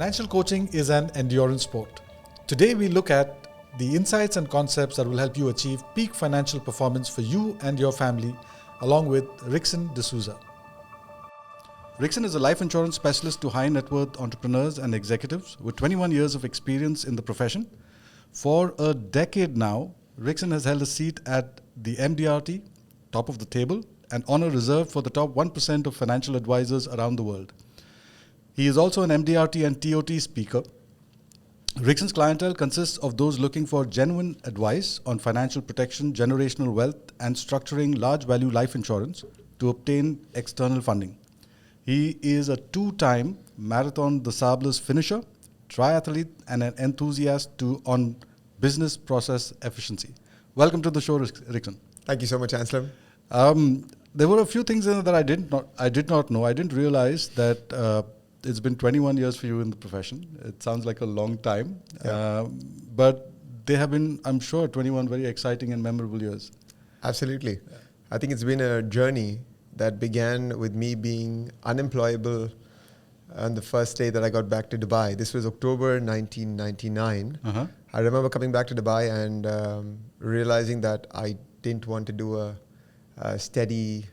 Financial coaching is an endurance sport. Today we look at the insights and concepts that will help you achieve peak financial performance for you and your family, along with Rickson Dsouza. Rickson is a life insurance specialist to high net worth entrepreneurs and executives with 21 years of experience in the profession. For a decade now, Rickson has held a seat at the MDRT, top of the table, an honor reserved for the top 1% of financial advisors around the world. He is also an MDRT and TOT speaker. Rickson's clientele consists of those looking for genuine advice on financial protection, generational wealth, and structuring large value life insurance to obtain external funding. He is a two-time Marathon des Sables finisher, triathlete, and an enthusiast on business process efficiency. Welcome to the show, Rickson. Thank you so much, Anselm. There were a few things in it that I did not know. I didn't realize that it's been 21 years for you in the profession. It sounds like a long time, but they have been, I'm sure, 21 very exciting and memorable years. Absolutely. Yeah. I think it's been a journey that began with me being unemployable on the first day that I got back to Dubai. This was October 1999. Uh-huh. I remember coming back to Dubai and realizing that I didn't want to do a steady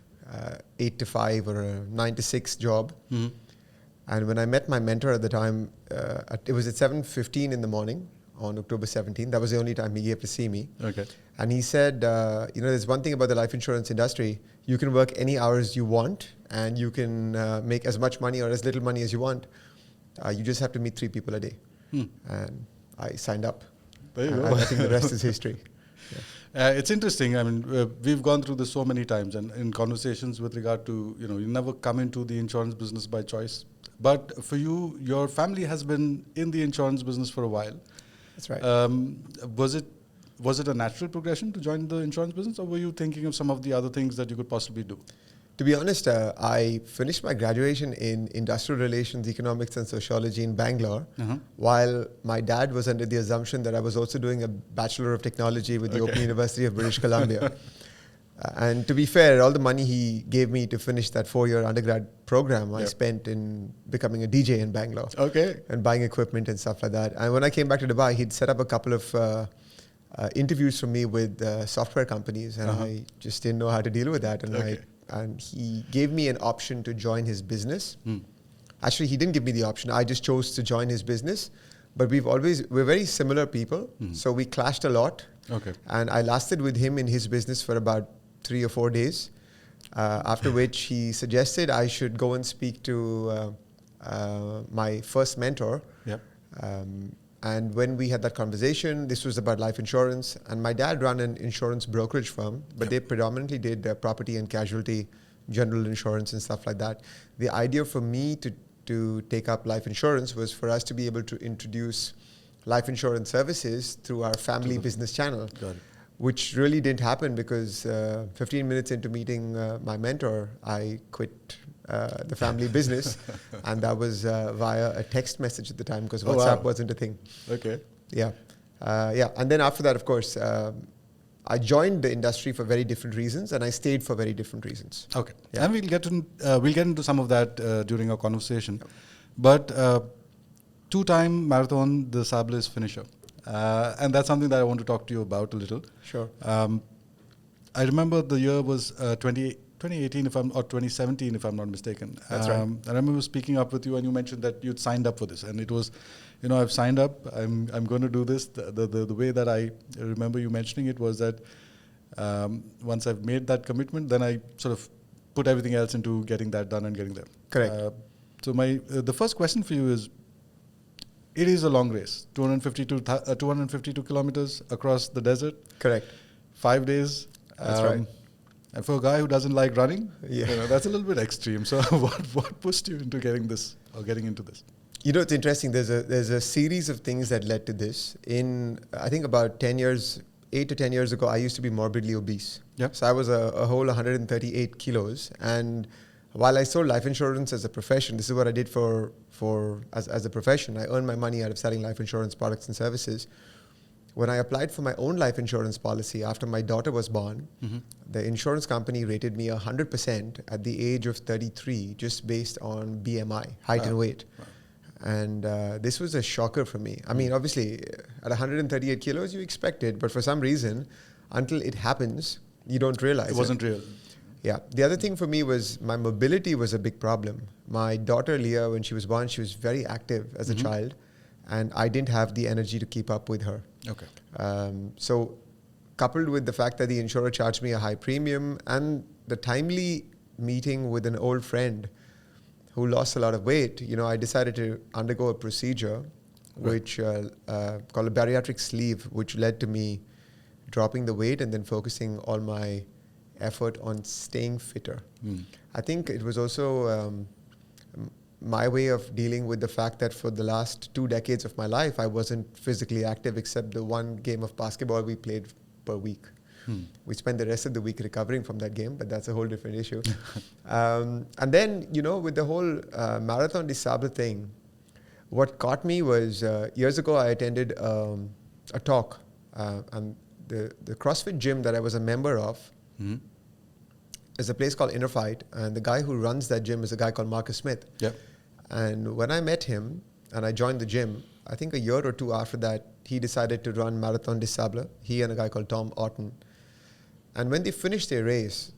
8 to 5 or a 9 to 6 job. Mm-hmm. And when I met my mentor at the time, it was at 7:15 in the morning on October 17th. That was the only time he gave to see me. Okay. And he said, there's one thing about the life insurance industry. You can work any hours you want and you can make as much money or as little money as you want. You just have to meet 3 people a day. And I signed up. There you go. I think the rest is history. Yeah. It's interesting. I mean, we've gone through this so many times, and in conversations with regard to, you never come into the insurance business by choice. But for you, your family has been in the insurance business for a while. That's right. Was it a natural progression to join the insurance business, or were you thinking of some of the other things that you could possibly do? To be honest, I finished my graduation in industrial relations, economics and sociology in Bangalore, while my dad was under the assumption that I was also doing a Bachelor of Technology with the Open University of British Columbia. And to be fair, all the money he gave me to finish that 4-year undergrad program, I spent in becoming a DJ in Bangalore. Okay. And buying equipment and stuff like that. And when I came back to Dubai, he'd set up a couple of interviews for me with software companies, and I just didn't know how to deal with that. And he gave me an option to join his business. Actually, he didn't give me the option. I just chose to join his business. But we're very similar people, so we clashed a lot. Okay. And I lasted with him in his business for about 3 or 4 days, after which he suggested I should go and speak to my first mentor. Yep. And when we had that conversation, this was about life insurance. And my dad ran an insurance brokerage firm, but they predominantly did property and casualty, general insurance and stuff like that. The idea for me to take up life insurance was for us to be able to introduce life insurance services through our family business channel. Got it. Which really didn't happen because 15 minutes into meeting my mentor, I quit the family business. And that was via a text message at the time because WhatsApp wasn't a thing. Okay. Yeah. And then after that, of course, I joined the industry for very different reasons and I stayed for very different reasons. Okay. Yeah. And we'll get into some of that during our conversation. Yep. But two-time Marathon des Sables finisher. And that's something that I want to talk to you about a little. Sure. I remember the year was 2018 or 2017, if I'm not mistaken. That's right. I remember speaking up with you, and you mentioned that you'd signed up for this, and it was, I've signed up. I'm going to do this. The way that I remember you mentioning it was that once I've made that commitment, then I sort of put everything else into getting that done and getting there. Correct. So the first question for you is. It is a long race, 252 kilometers across the desert. Correct. 5 days. That's right. And for a guy who doesn't like running, that's a little bit extreme. So what pushed you into getting into this? It's interesting. There's a series of things that led to this. I think about 8 to 10 years ago, I used to be morbidly obese. Yep. So I was a whole 138 kilos. And while I sold life insurance as a profession, this is what I did as a profession. I earned my money out of selling life insurance products and services. When I applied for my own life insurance policy after my daughter was born, the insurance company rated me 100% at the age of 33, just based on BMI, height and weight. Wow. And this was a shocker for me. I mean, obviously, at 138 kilos, you expect it. But for some reason, until it happens, you don't realize it. Wasn't real. Yeah. The other thing for me was my mobility was a big problem. My daughter, Leah, when she was born, she was very active as a child. And I didn't have the energy to keep up with her. Okay. So coupled with the fact that the insurer charged me a high premium and the timely meeting with an old friend who lost a lot of weight, I decided to undergo a procedure which called a bariatric sleeve, which led to me dropping the weight and then focusing all my effort on staying fitter. I think it was also my way of dealing with the fact that for the last 2 decades of my life, I wasn't physically active except the one game of basketball we played per week. We spent the rest of the week recovering from that game, but that's a whole different issue. And then, with the whole Marathon Des Sables thing, what caught me was years ago I attended a talk, and the CrossFit gym that I was a member of is a place called Inner Fight, and the guy who runs that gym is a guy called Marcus Smith. Yep. And when I met him and I joined the gym, I think a year or two after that, he decided to run Marathon Des Sables, he and a guy called Tom Orton. And when they finished their race,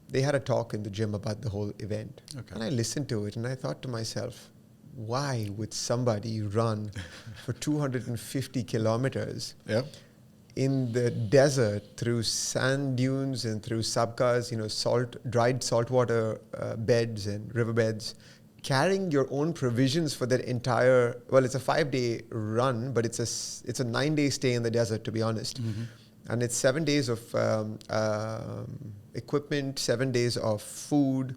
they had a talk in the gym about the whole event. Okay. And I listened to it and I thought to myself, why would somebody run for 250 kilometers in the desert through sand dunes and through sabkas, dried saltwater beds and riverbeds, carrying your own provisions for that entire, it's a 5-day run, but it's a 9-day stay in the desert, to be honest. And it's 7 days of equipment, 7 days of food,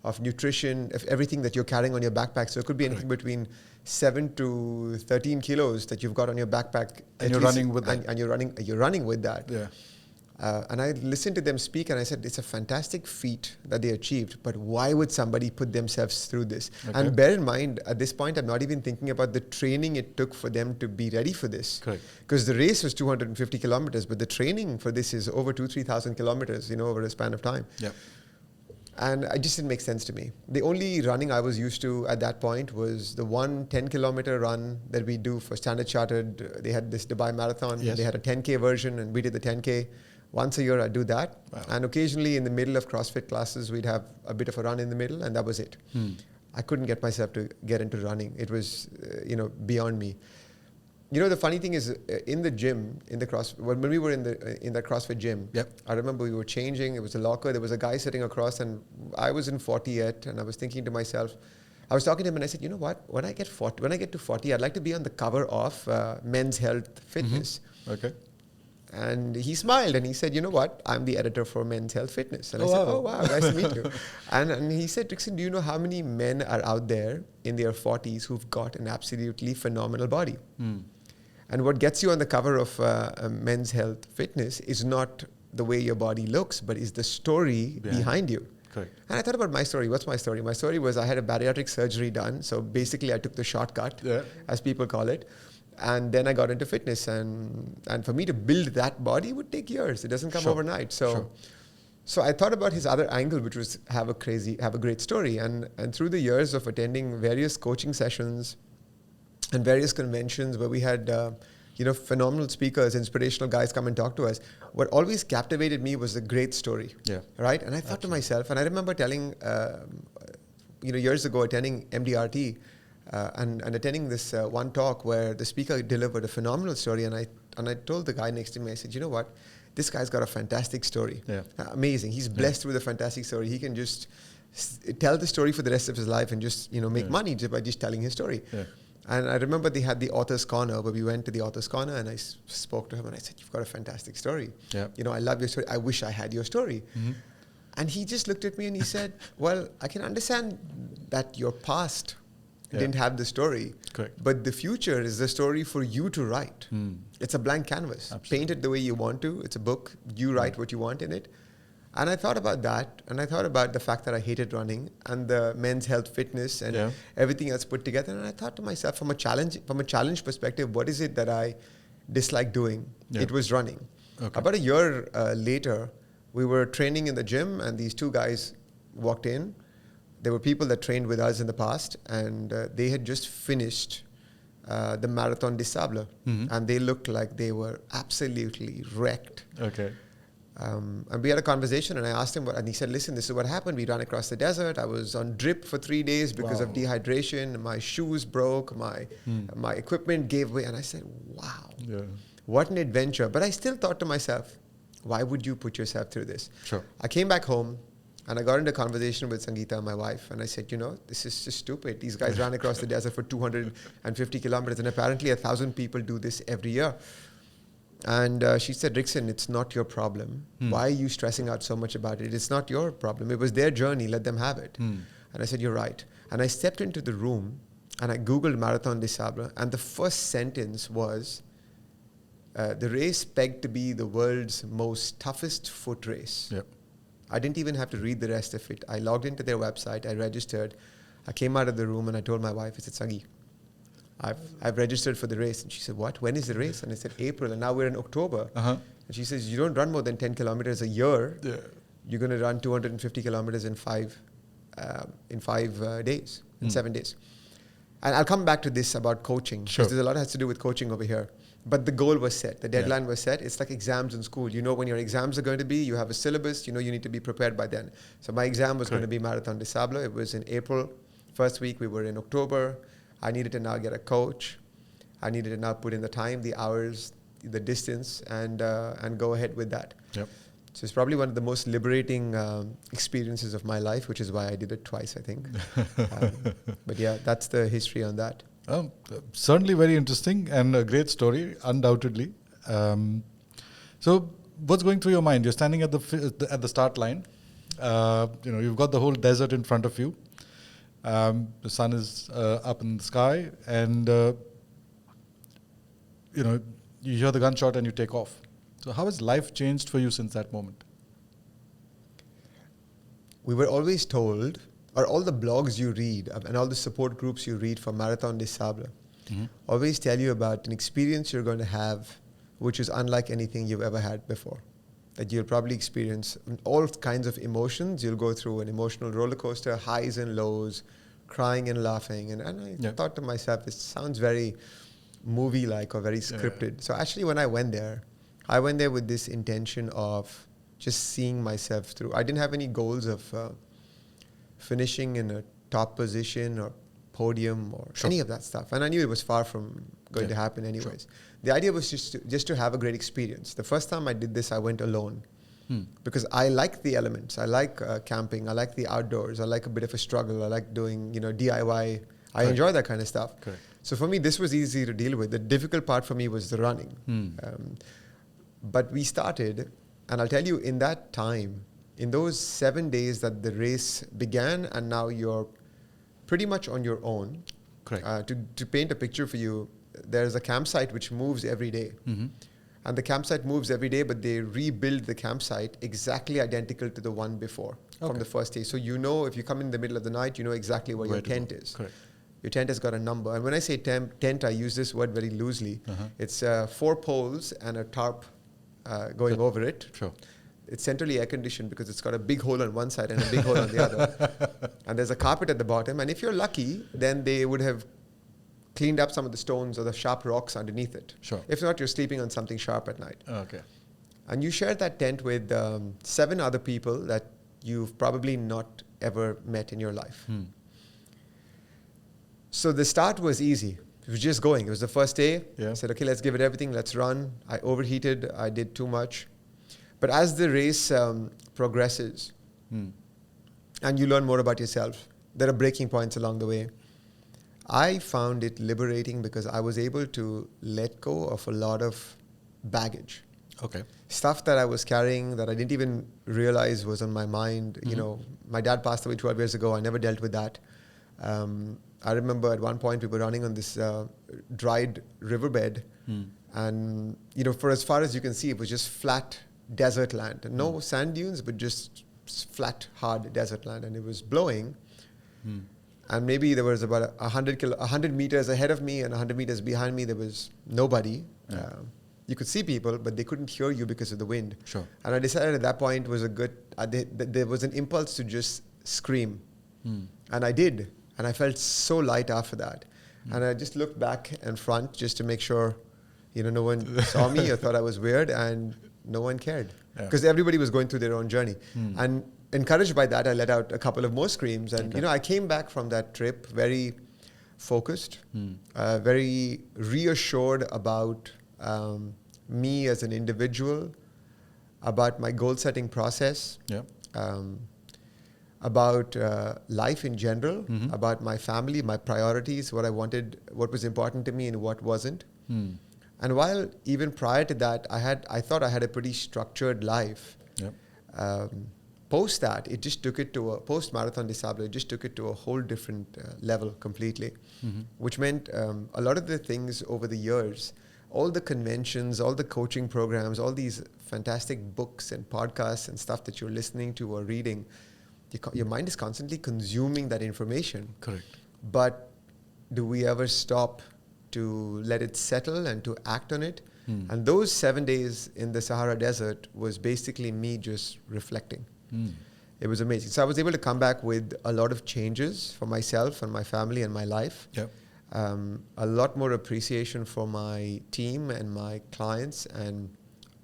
of nutrition, of everything that you're carrying on your backpack. So it could be anything between 7 to 13 kilos that you've got on your backpack. And you're running with that. And you're running with that. Yeah. And I listened to them speak and I said, it's a fantastic feat that they achieved, but why would somebody put themselves through this? Okay. And bear in mind, at this point, I'm not even thinking about the training it took for them to be ready for this. Correct. Because the race was 250 kilometers, but the training for this is over 3,000 kilometers, over a span of time. Yeah. And it just didn't make sense to me. The only running I was used to at that point was the 10-kilometer run that we do for Standard Chartered. They had this Dubai Marathon. Yes. They had a 10K version and we did the 10K. Once a year I'd do that. Wow. And occasionally in the middle of CrossFit classes, we'd have a bit of a run in the middle and that was it. I couldn't get myself to get into running. It was, beyond me. The funny thing is in the gym, when we were in that CrossFit gym, I remember we were changing. It was a locker. There was a guy sitting across and I was in 40 yet. And I was thinking to myself, I was talking to him and I said, you know what, when I get to 40, I'd like to be on the cover of Men's Health Fitness. Okay. And he smiled and he said, you know what, I'm the editor for Men's Health Fitness. And I said, oh, wow, nice to meet you. And he said, Rickson, do you know how many men are out there in their 40s who've got an absolutely phenomenal body? And what gets you on the cover of Men's Health Fitness is not the way your body looks, but is the story behind you. Correct. And I thought about my story. What's my story? My story was I had a bariatric surgery done. So basically I took the shortcut, as people call it. And then I got into fitness, and for me to build that body would take years. It doesn't come overnight. So I thought about his other angle, which was have a great story. And through the years of attending various coaching sessions and various conventions where we had phenomenal speakers, inspirational guys come and talk to us, what always captivated me was a great story. Yeah. Right? And I thought to myself, and I remember telling, years ago attending MDRT. And attending this one talk where the speaker delivered a phenomenal story, and I told the guy next to me, I said, you know what, this guy's got a fantastic story. Amazing. He's blessed with a fantastic story. He can just tell the story for the rest of his life and just make money by just telling his story. And I remember they had the author's corner, where we went to the author's corner and I spoke to him and I said, you've got a fantastic story. I love your story. I wish I had your story. And he just looked at me and he said, well, I can understand that your past didn't have the story. Correct. But the future is the story for you to write. It's a blank canvas. Absolutely. Paint it the way you want to. It's a book. You write what you want in it. And I thought about that. And I thought about the fact that I hated running and the Men's Health Fitness and everything else put together. And I thought to myself, from a challenge perspective, what is it that I dislike doing? It was running. Okay. About a year later, we were training in the gym and these two guys walked in. there were people that trained with us in the past, and they had just finished the Marathon des Sables, and they looked like they were absolutely wrecked. Okay. And we had a conversation, and I asked him, and he said, listen, this is what happened. We ran across the desert. I was on drip for 3 days because of dehydration. My shoes broke. My equipment gave way. And I said, wow, what an adventure. But I still thought to myself, why would you put yourself through this? Sure. I came back home, and I got into a conversation with Sangeeta, my wife, and I said, this is just stupid. These guys ran across the desert for 250 kilometers, and apparently 1,000 people do this every year. And she said, Rickson, it's not your problem. Why are you stressing out so much about it? It's not your problem. It was their journey. Let them have it. And I said, you're right. And I stepped into the room, and I Googled Marathon des Sables, and the first sentence was, the race pegged to be the world's most toughest foot race. Yep. I didn't even have to read the rest of it. I logged into their website. I registered. I came out of the room, and I told my wife, I said, Sagi, I've registered for the race. And she said, what? When is the race? And I said, April. And now we're in October. And she says, you don't run more than 10 kilometers a year. Yeah. You're going to run 250 kilometers in 5 days, in 7 days. And I'll come back to this about coaching. Because there's a lot has to do with coaching over here. But the goal was set. The deadline was set. It's like exams in school. You know when your exams are going to be. You have a syllabus. You know you need to be prepared by then. So my exam was going to be Marathon des Sables. It was in April. First week, we were in October. I needed to now get a coach. I needed to now put in the time, the hours, the distance, and go ahead with that. Yep. So it's probably one of the most liberating experiences of my life, which is why I did it twice, I think. But yeah, that's the history on that. Certainly very interesting and a great story, undoubtedly. So what's going through your mind? You're standing at the start line. You've got the whole desert in front of you. The sun is up in the sky, and you hear the gunshot and you take off. So how has life changed for you since that moment? We were always told, or all the blogs you read and all the support groups you read for Marathon des Sables always tell you about an experience you're going to have which is unlike anything you've ever had before. That you'll probably experience all kinds of emotions. You'll go through an emotional roller coaster, highs and lows, crying and laughing. And I thought to myself, this sounds very movie-like or very scripted. So actually when I went there with this intention of just seeing myself through. I didn't have any goals of finishing in a top position or podium or any of that stuff. And I knew it was far from going to happen anyways. The idea was just to have a great experience. The first time I did this, I went alone because I like the elements. I like camping. I like the outdoors. I like a bit of a struggle. I like doing, DIY. I enjoy that kind of stuff. Correct. So for me, this was easy to deal with. The difficult part for me was the running. But we started, and I'll tell you, in that time, in those 7 days that the race began, and now you're pretty much on your own. Correct. To paint a picture for you, there's a campsite which moves every day. And the campsite moves every day, but they rebuild the campsite exactly identical to the one before from the first day. So if you come in the middle of the night, you know exactly where your tent is. Correct. Your tent has got a number. And when I say tent, I use this word very loosely. It's 4 poles and a tarp going over it. Sure. It's centrally air conditioned because it's got a big hole on one side and a big hole on the other. And there's a carpet at the bottom. And if you're lucky, then they would have cleaned up some of the stones or the sharp rocks underneath it. Sure. If not, you're sleeping on something sharp at night. Okay. And you share that tent with 7 other people that you've probably not ever met in your life. So the start was easy. It was just going. It was the first day. I said, okay, let's give it everything. Let's run. I overheated. I did too much. But as the race progresses and you learn more about yourself, there are breaking points along the way. I found it liberating because I was able to let go of a lot of baggage. Okay. Stuff that I was carrying that I didn't even realize was on my mind. My dad passed away 12 years ago. I never dealt with that. I remember at one point we were running on this dried riverbed. And, for as far as you can see, it was just flat desert land. No sand dunes, but just flat, hard desert land. And it was blowing. And maybe there was about 100 meters ahead of me and 100 meters behind me, there was nobody. You could see people, but they couldn't hear you because of the wind. Sure. And I decided at that point was there was an impulse to just scream. And I did. And I felt so light after that. And I just looked back and front just to make sure, no one saw me or thought I was weird, and no one cared. Because everybody was going through their own journey. And encouraged by that, I let out a couple of more screams. And, I came back from that trip very focused, very reassured about me as an individual, about my goal-setting process, about life in general, about my family, my priorities, what I wanted, what was important to me and what wasn't. And while even prior to that, I thought I had a pretty structured life. Post that, it just took it to post-Marathon des Sables, it just took it to a whole different level completely, which meant a lot of the things over the years, all the conventions, all the coaching programs, all these fantastic books and podcasts and stuff that you're listening to or reading, your mind is constantly consuming that information. Correct. But do we ever stop to let it settle and to act on it? And those 7 days in the Sahara Desert was basically me just reflecting. It was amazing. So I was able to come back with a lot of changes for myself and my family and my life. A lot more appreciation for my team and my clients and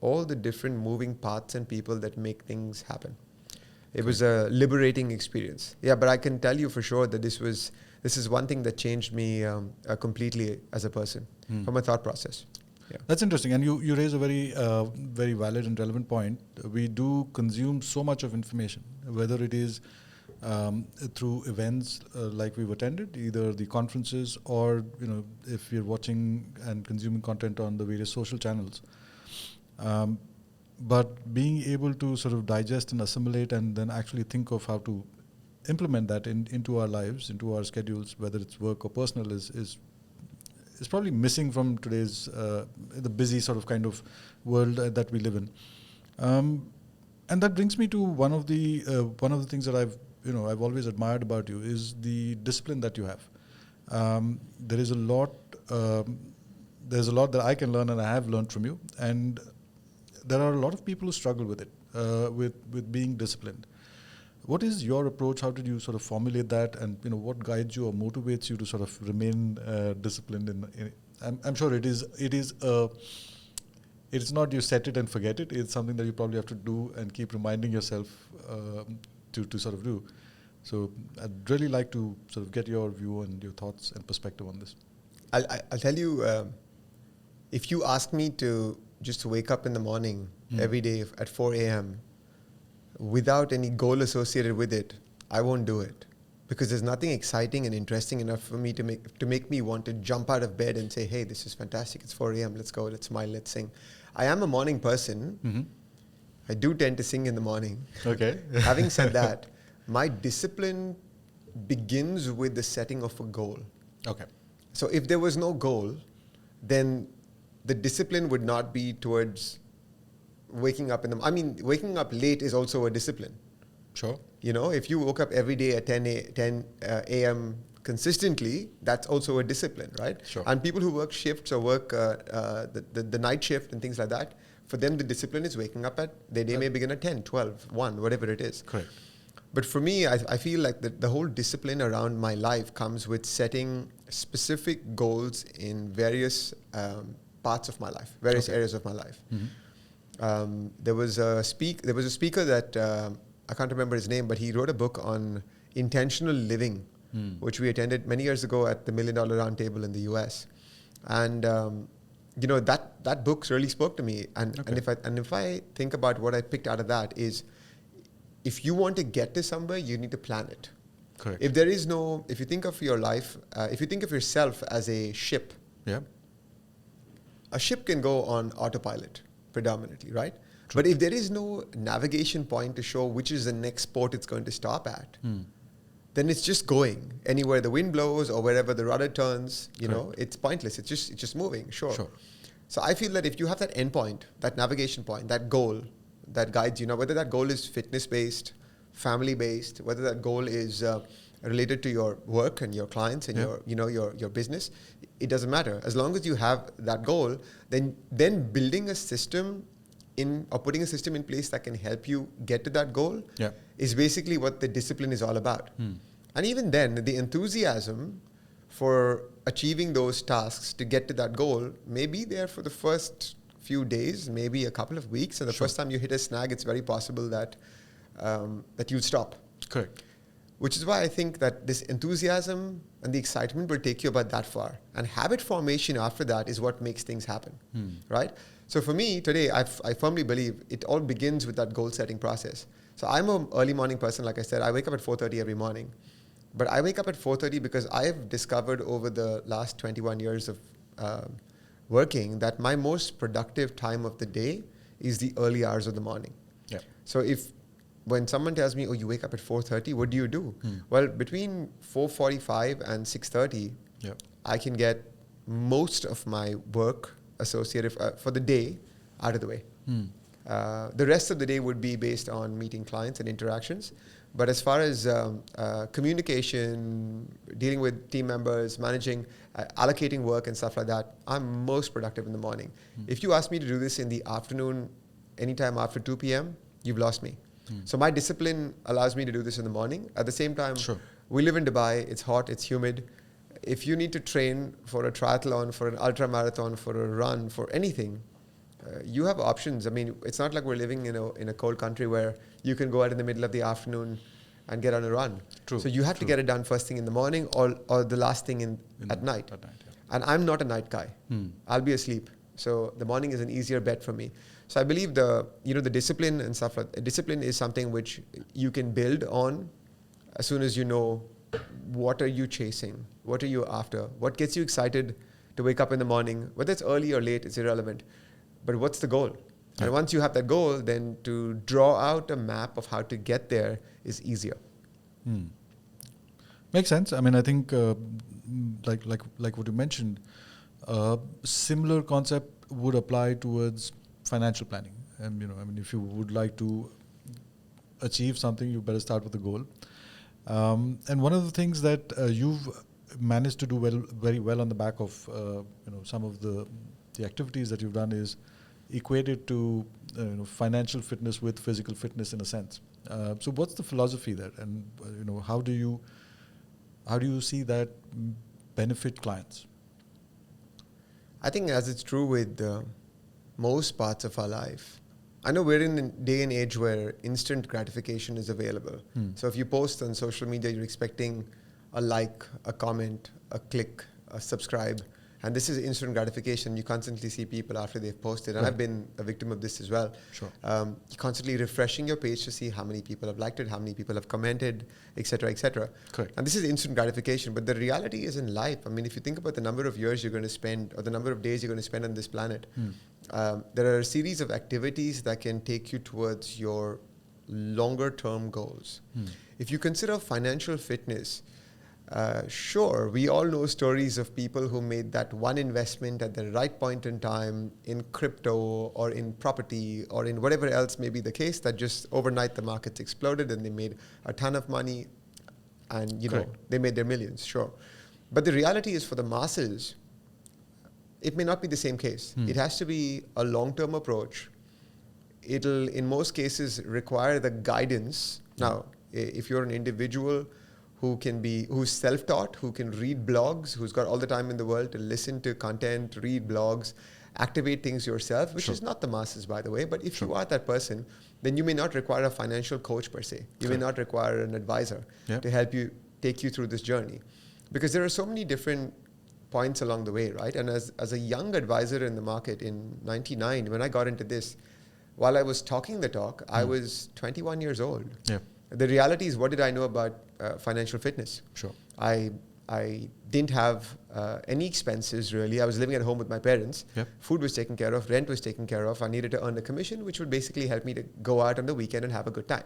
all the different moving parts and people that make things happen. It was a liberating experience. But I can tell you for sure that this is one thing that changed me completely as a person from a thought process. That's interesting. And you raise a very, very valid and relevant point. We do consume so much of information, whether it is through events like we've attended, either the conferences or, if you're watching and consuming content on the various social channels. But being able to sort of digest and assimilate and then actually think of how to implement that into our lives, into our schedules, whether it's work or personal, is probably missing from today's the busy sort of kind of world that we live in. And that brings me to one of the things that I've always admired about you is the discipline that you have. There's a lot that I can learn and I have learned from you, and there are a lot of people who struggle with it, with being disciplined. What is your approach? How did you sort of formulate that? And what guides you or motivates you to sort of remain disciplined? I'm sure it is not you set it and forget it. It's something that you probably have to do and keep reminding yourself to sort of do. So I'd really like to sort of get your view and your thoughts and perspective on this. I'll tell you, if you ask me to just wake up in the morning every day at 4 a.m. without any goal associated with it, I won't do it, because there's nothing exciting and interesting enough for me to make me want to jump out of bed and say, hey, this is fantastic. It's 4 a.m. Let's go. Let's smile. Let's sing. I am a morning person. I do tend to sing in the morning. Okay. Having said that, my discipline begins with the setting of a goal. Okay. So if there was no goal, then the discipline would not be towards waking up waking up late is also a discipline. Sure. If you woke up every day at 10 a.m. consistently, that's also a discipline, right? Sure. And people who work shifts or work the night shift and things like that, for them the discipline is waking up their day may begin at 10, 12, 1, whatever it is. Correct. But for me, I feel like the whole discipline around my life comes with setting specific goals in various parts of my life, various areas of my life. There was a speaker that I can't remember his name, but he wrote a book on intentional living, which we attended many years ago at the $1 Million Roundtable in the US. And that book really spoke to me. And if I think about what I picked out of that is, if you want to get to somewhere, you need to plan it. Correct. If you think of your life, if you think of yourself as a ship, a ship can go on autopilot predominantly, right? True. But if there is no navigation point to show which is the next port it's going to stop at, then it's just going anywhere the wind blows or wherever the rudder turns. It's pointless. It's just moving. Sure. So I feel that if you have that end point, that navigation point, that goal that guides you, whether that goal is fitness-based, family-based, whether that goal is related to your work and your clients and your business, it doesn't matter. As long as you have that goal, then building a system or putting a system in place that can help you get to that goal is basically what the discipline is all about. And even then, the enthusiasm for achieving those tasks to get to that goal may be there for the first few days, maybe a couple of weeks. And the first time you hit a snag, it's very possible that that you'll stop. Correct. Which is why I think that this enthusiasm and the excitement will take you about that far. And habit formation after that is what makes things happen, right? So for me today, I firmly believe it all begins with that goal setting process. So I'm an early morning person, like I said. I wake up at 4:30 every morning. But I wake up at 4:30 because I've discovered over the last 21 years of working that my most productive time of the day is the early hours of the morning. Yeah. So when someone tells me, oh, you wake up at 4:30, what do you do? Well, between 4:45 and 6:30, I can get most of my work associated for the day out of the way. The rest of the day would be based on meeting clients and interactions. But as far as communication, dealing with team members, managing, allocating work and stuff like that, I'm most productive in the morning. If you ask me to do this in the afternoon, anytime after 2 p.m., you've lost me. So my discipline allows me to do this in the morning. At the same time, we live in Dubai, it's hot, it's humid. If you need to train for a triathlon, for an ultra marathon, for a run, for anything, you have options. I mean, it's not like we're living in a cold country where you can go out in the middle of the afternoon and get on a run. So you have to get it done first thing in the morning or the last thing at night. And I'm not a night guy. I'll be asleep. So the morning is an easier bet for me. So I believe the discipline and stuff like that. Discipline is something which you can build on as soon as you know what are you chasing, what are you after, what gets you excited to wake up in the morning, whether it's early or late, it's irrelevant. But what's the goal? And once you have that goal, then to draw out a map of how to get there is easier. Makes sense. I mean, I think like what you mentioned, similar concept would apply towards financial planning. And I mean, if you would like to achieve something, you better start with a goal. And one of the things that you've managed to do very well on the back of some of the activities that you've done is equated to financial fitness with physical fitness in a sense. So what's the philosophy there, and how do you see that benefit clients? I think as it's true with most parts of our life, I know we're in a day and age where instant gratification is available. So if you post on social media, you're expecting a like, a comment, a click, a subscribe. And this is instant gratification. You constantly see people after they've posted. And I've been a victim of this as well. You're constantly refreshing your page to see how many people have liked it, how many people have commented, et cetera, et cetera. Correct. And this is instant gratification. But the reality is in life, I mean, if you think about the number of years you're going to spend or the number of days you're going to spend on this planet, there are a series of activities that can take you towards your longer term goals. If you consider financial fitness, sure, we all know stories of people who made that one investment at the right point in time in crypto or in property or in whatever else may be the case, that just overnight the markets exploded and they made a ton of money and they made their millions, sure. But the reality is for the masses, it may not be the same case. It has to be a long-term approach. It'll, in most cases, require the guidance. Now, if you're an individual who's self-taught, who can read blogs, who's got all the time in the world to listen to content, read blogs, activate things yourself, which is not the masses, by the way. But if you are that person, then you may not require a financial coach per se. You may not require an advisor to help you take you through this journey. Because there are so many different points along the way, right? And as a young advisor in the market in 99, when I got into this, while I was talking the talk, I was 21 years old. The reality is, what did I know about financial fitness? I didn't have any expenses, really. I was living at home with my parents. Food was taken care of. Rent was taken care of. I needed to earn a commission, which would basically help me to go out on the weekend and have a good time.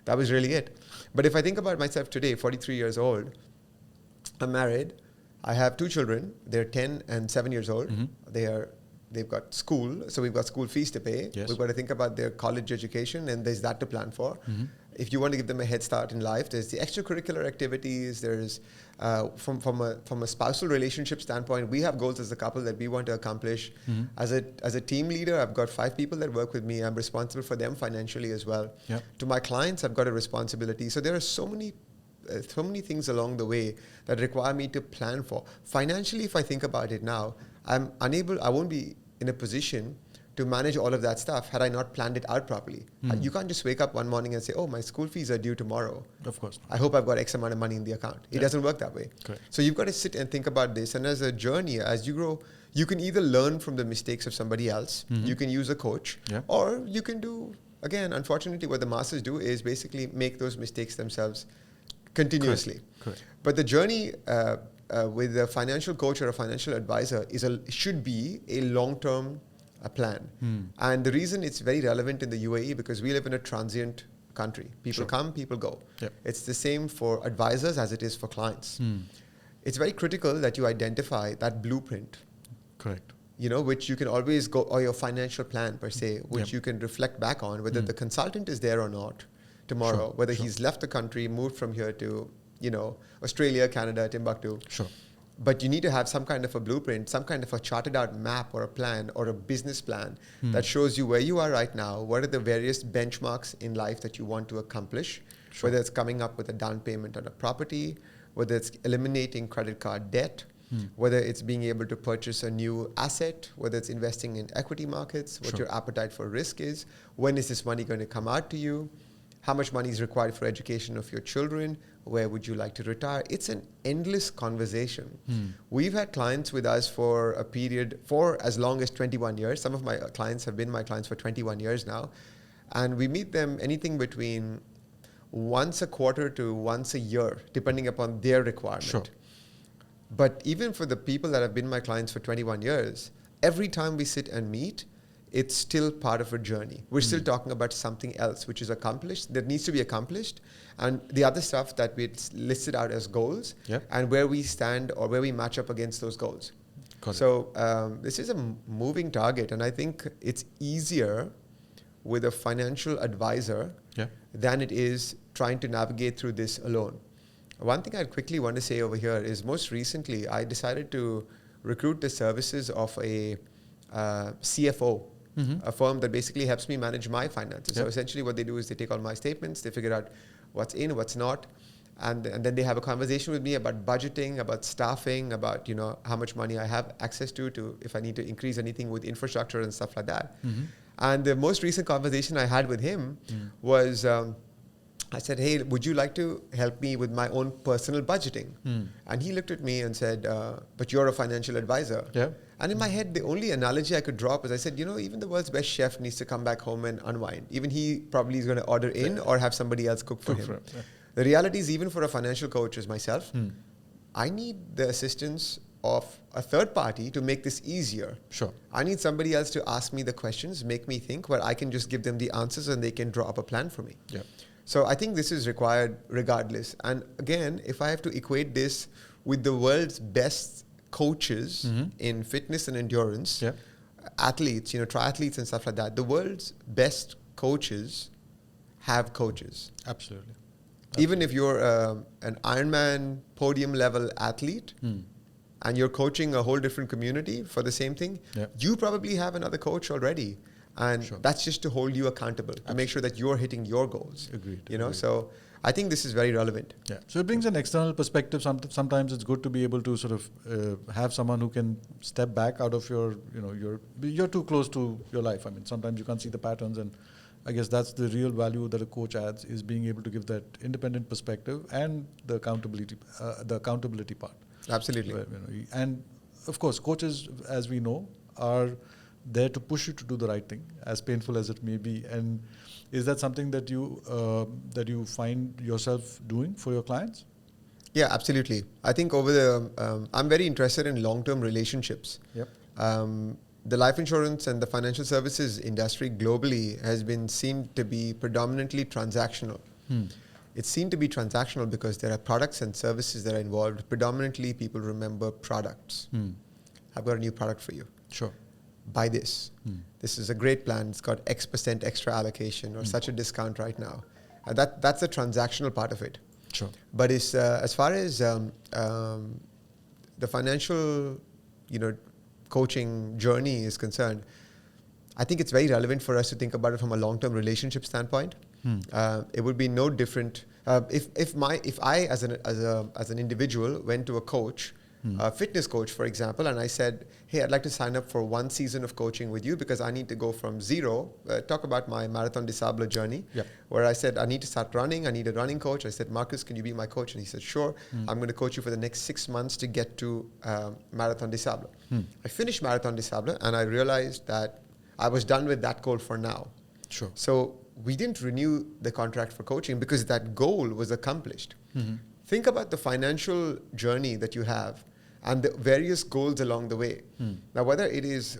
That was really it. But if I think about myself today, 43 years old, I'm married. I have 2 children. They're 10 and 7 years old. They've got school, so we've got school fees to pay. We've got to think about their college education, and there's that to plan for. If you want to give them a head start in life, there's the extracurricular activities. There's from a spousal relationship standpoint, we have goals as a couple that we want to accomplish. As a team leader, I've got 5 people that work with me. I'm responsible for them financially as well. To my clients, I've got a responsibility. So there are so many so many things along the way that require me to plan for. Financially, if I think about it now, I won't be in a position to manage all of that stuff had I not planned it out properly. You can't just wake up one morning and say, oh, my school fees are due tomorrow. Of course not. I hope I've got X amount of money in the account. It doesn't work that way. Correct. So you've got to sit and think about this. And as a journey, as you grow, you can either learn from the mistakes of somebody else, you can use a coach, or you can do, again, unfortunately, what the masses do is basically make those mistakes themselves continuously. Correct. But the journey with a financial coach or a financial advisor should be a long-term plan. And the reason it's very relevant in the UAE because we live in a transient country. People come, people go. It's the same for advisors as it is for clients. It's very critical that you identify that blueprint. Correct. Which you can always go, or your financial plan per se, which you can reflect back on whether the consultant is there or not tomorrow, whether he's left the country, moved from here to, Australia, Canada, Timbuktu. But you need to have some kind of a blueprint, some kind of a charted out map or a plan or a business plan that shows you where you are right now, what are the various benchmarks in life that you want to accomplish, whether it's coming up with a down payment on a property, whether it's eliminating credit card debt, whether it's being able to purchase a new asset, whether it's investing in equity markets, what your appetite for risk is, when is this money going to come out to you, how much money is required for education of your children, where would you like to retire? It's an endless conversation. We've had clients with us for a period for as long as 21 years. Some of my clients have been my clients for 21 years now. And we meet them anything between once a quarter to once a year, depending upon their requirement. But even for the people that have been my clients for 21 years, every time we sit and meet, it's still part of a journey. We're still talking about something else which is accomplished, that needs to be accomplished, and the other stuff that we listed out as goals, and where we stand or where we match up against those goals. So this is a moving target, and I think it's easier with a financial advisor than it is trying to navigate through this alone. One thing I'd quickly want to say over here is most recently I decided to recruit the services of a CFO, a firm that basically helps me manage my finances. So essentially what they do is they take all my statements, they figure out what's in, what's not, and then they have a conversation with me about budgeting, about staffing, about how much money I have access to if I need to increase anything with infrastructure and stuff like that. And the most recent conversation I had with him was I said, hey, would you like to help me with my own personal budgeting? And he looked at me and said, but you're a financial advisor. And in my head, the only analogy I could draw up was I said, even the world's best chef needs to come back home and unwind. Even he probably is going to order in or have somebody else cook for him. The reality is, even for a financial coach as myself, I need the assistance of a third party to make this easier. I need somebody else to ask me the questions, make me think, where I can just give them the answers and they can draw up a plan for me. So I think this is required regardless. And again, if I have to equate this with the world's best coaches in fitness and endurance, athletes, triathletes and stuff like that, the world's best coaches have coaches. Absolutely. Even if you're an Ironman podium level athlete and you're coaching a whole different community for the same thing, you probably have another coach already. And that's just to hold you accountable, to make sure that you're hitting your goals. Agreed. So I think this is very relevant. So it brings an external perspective. Sometimes it's good to be able to sort of have someone who can step back out of your, you're too close to your life. I mean, sometimes you can't see the patterns, and I guess that's the real value that a coach adds, is being able to give that independent perspective and the accountability part. Absolutely. Where, and of course, coaches, as we know, are there to push you to do the right thing, as painful as it may be. And is that something that you find yourself doing for your clients? Yeah, absolutely. I think I'm very interested in long-term relationships. The life insurance and the financial services industry globally has been seen to be predominantly transactional. It's seen to be transactional because there are products and services that are involved. Predominantly, people remember products. I've got a new product for you. Buy this. This is a great plan. It's got X% extra allocation or such a discount right now. And that's the transactional part of it. But it's, as far as the financial, coaching journey is concerned, I think it's very relevant for us to think about it from a long-term relationship standpoint. It would be no different. If I as an individual went to a coach, a fitness coach, for example, and I said, hey, I'd like to sign up for 1 season of coaching with you because I need to go from zero. Talk about my Marathon Dsouza journey, where I said, I need to start running. I need a running coach. I said, Marcus, can you be my coach? And he said, sure. I'm going to coach you for the next 6 months to get to Marathon Dsouza. I finished Marathon Dsouza and I realized that I was done with that goal for now. Sure. So we didn't renew the contract for coaching because that goal was accomplished. Think about the financial journey that you have and the various goals along the way. Now, whether it is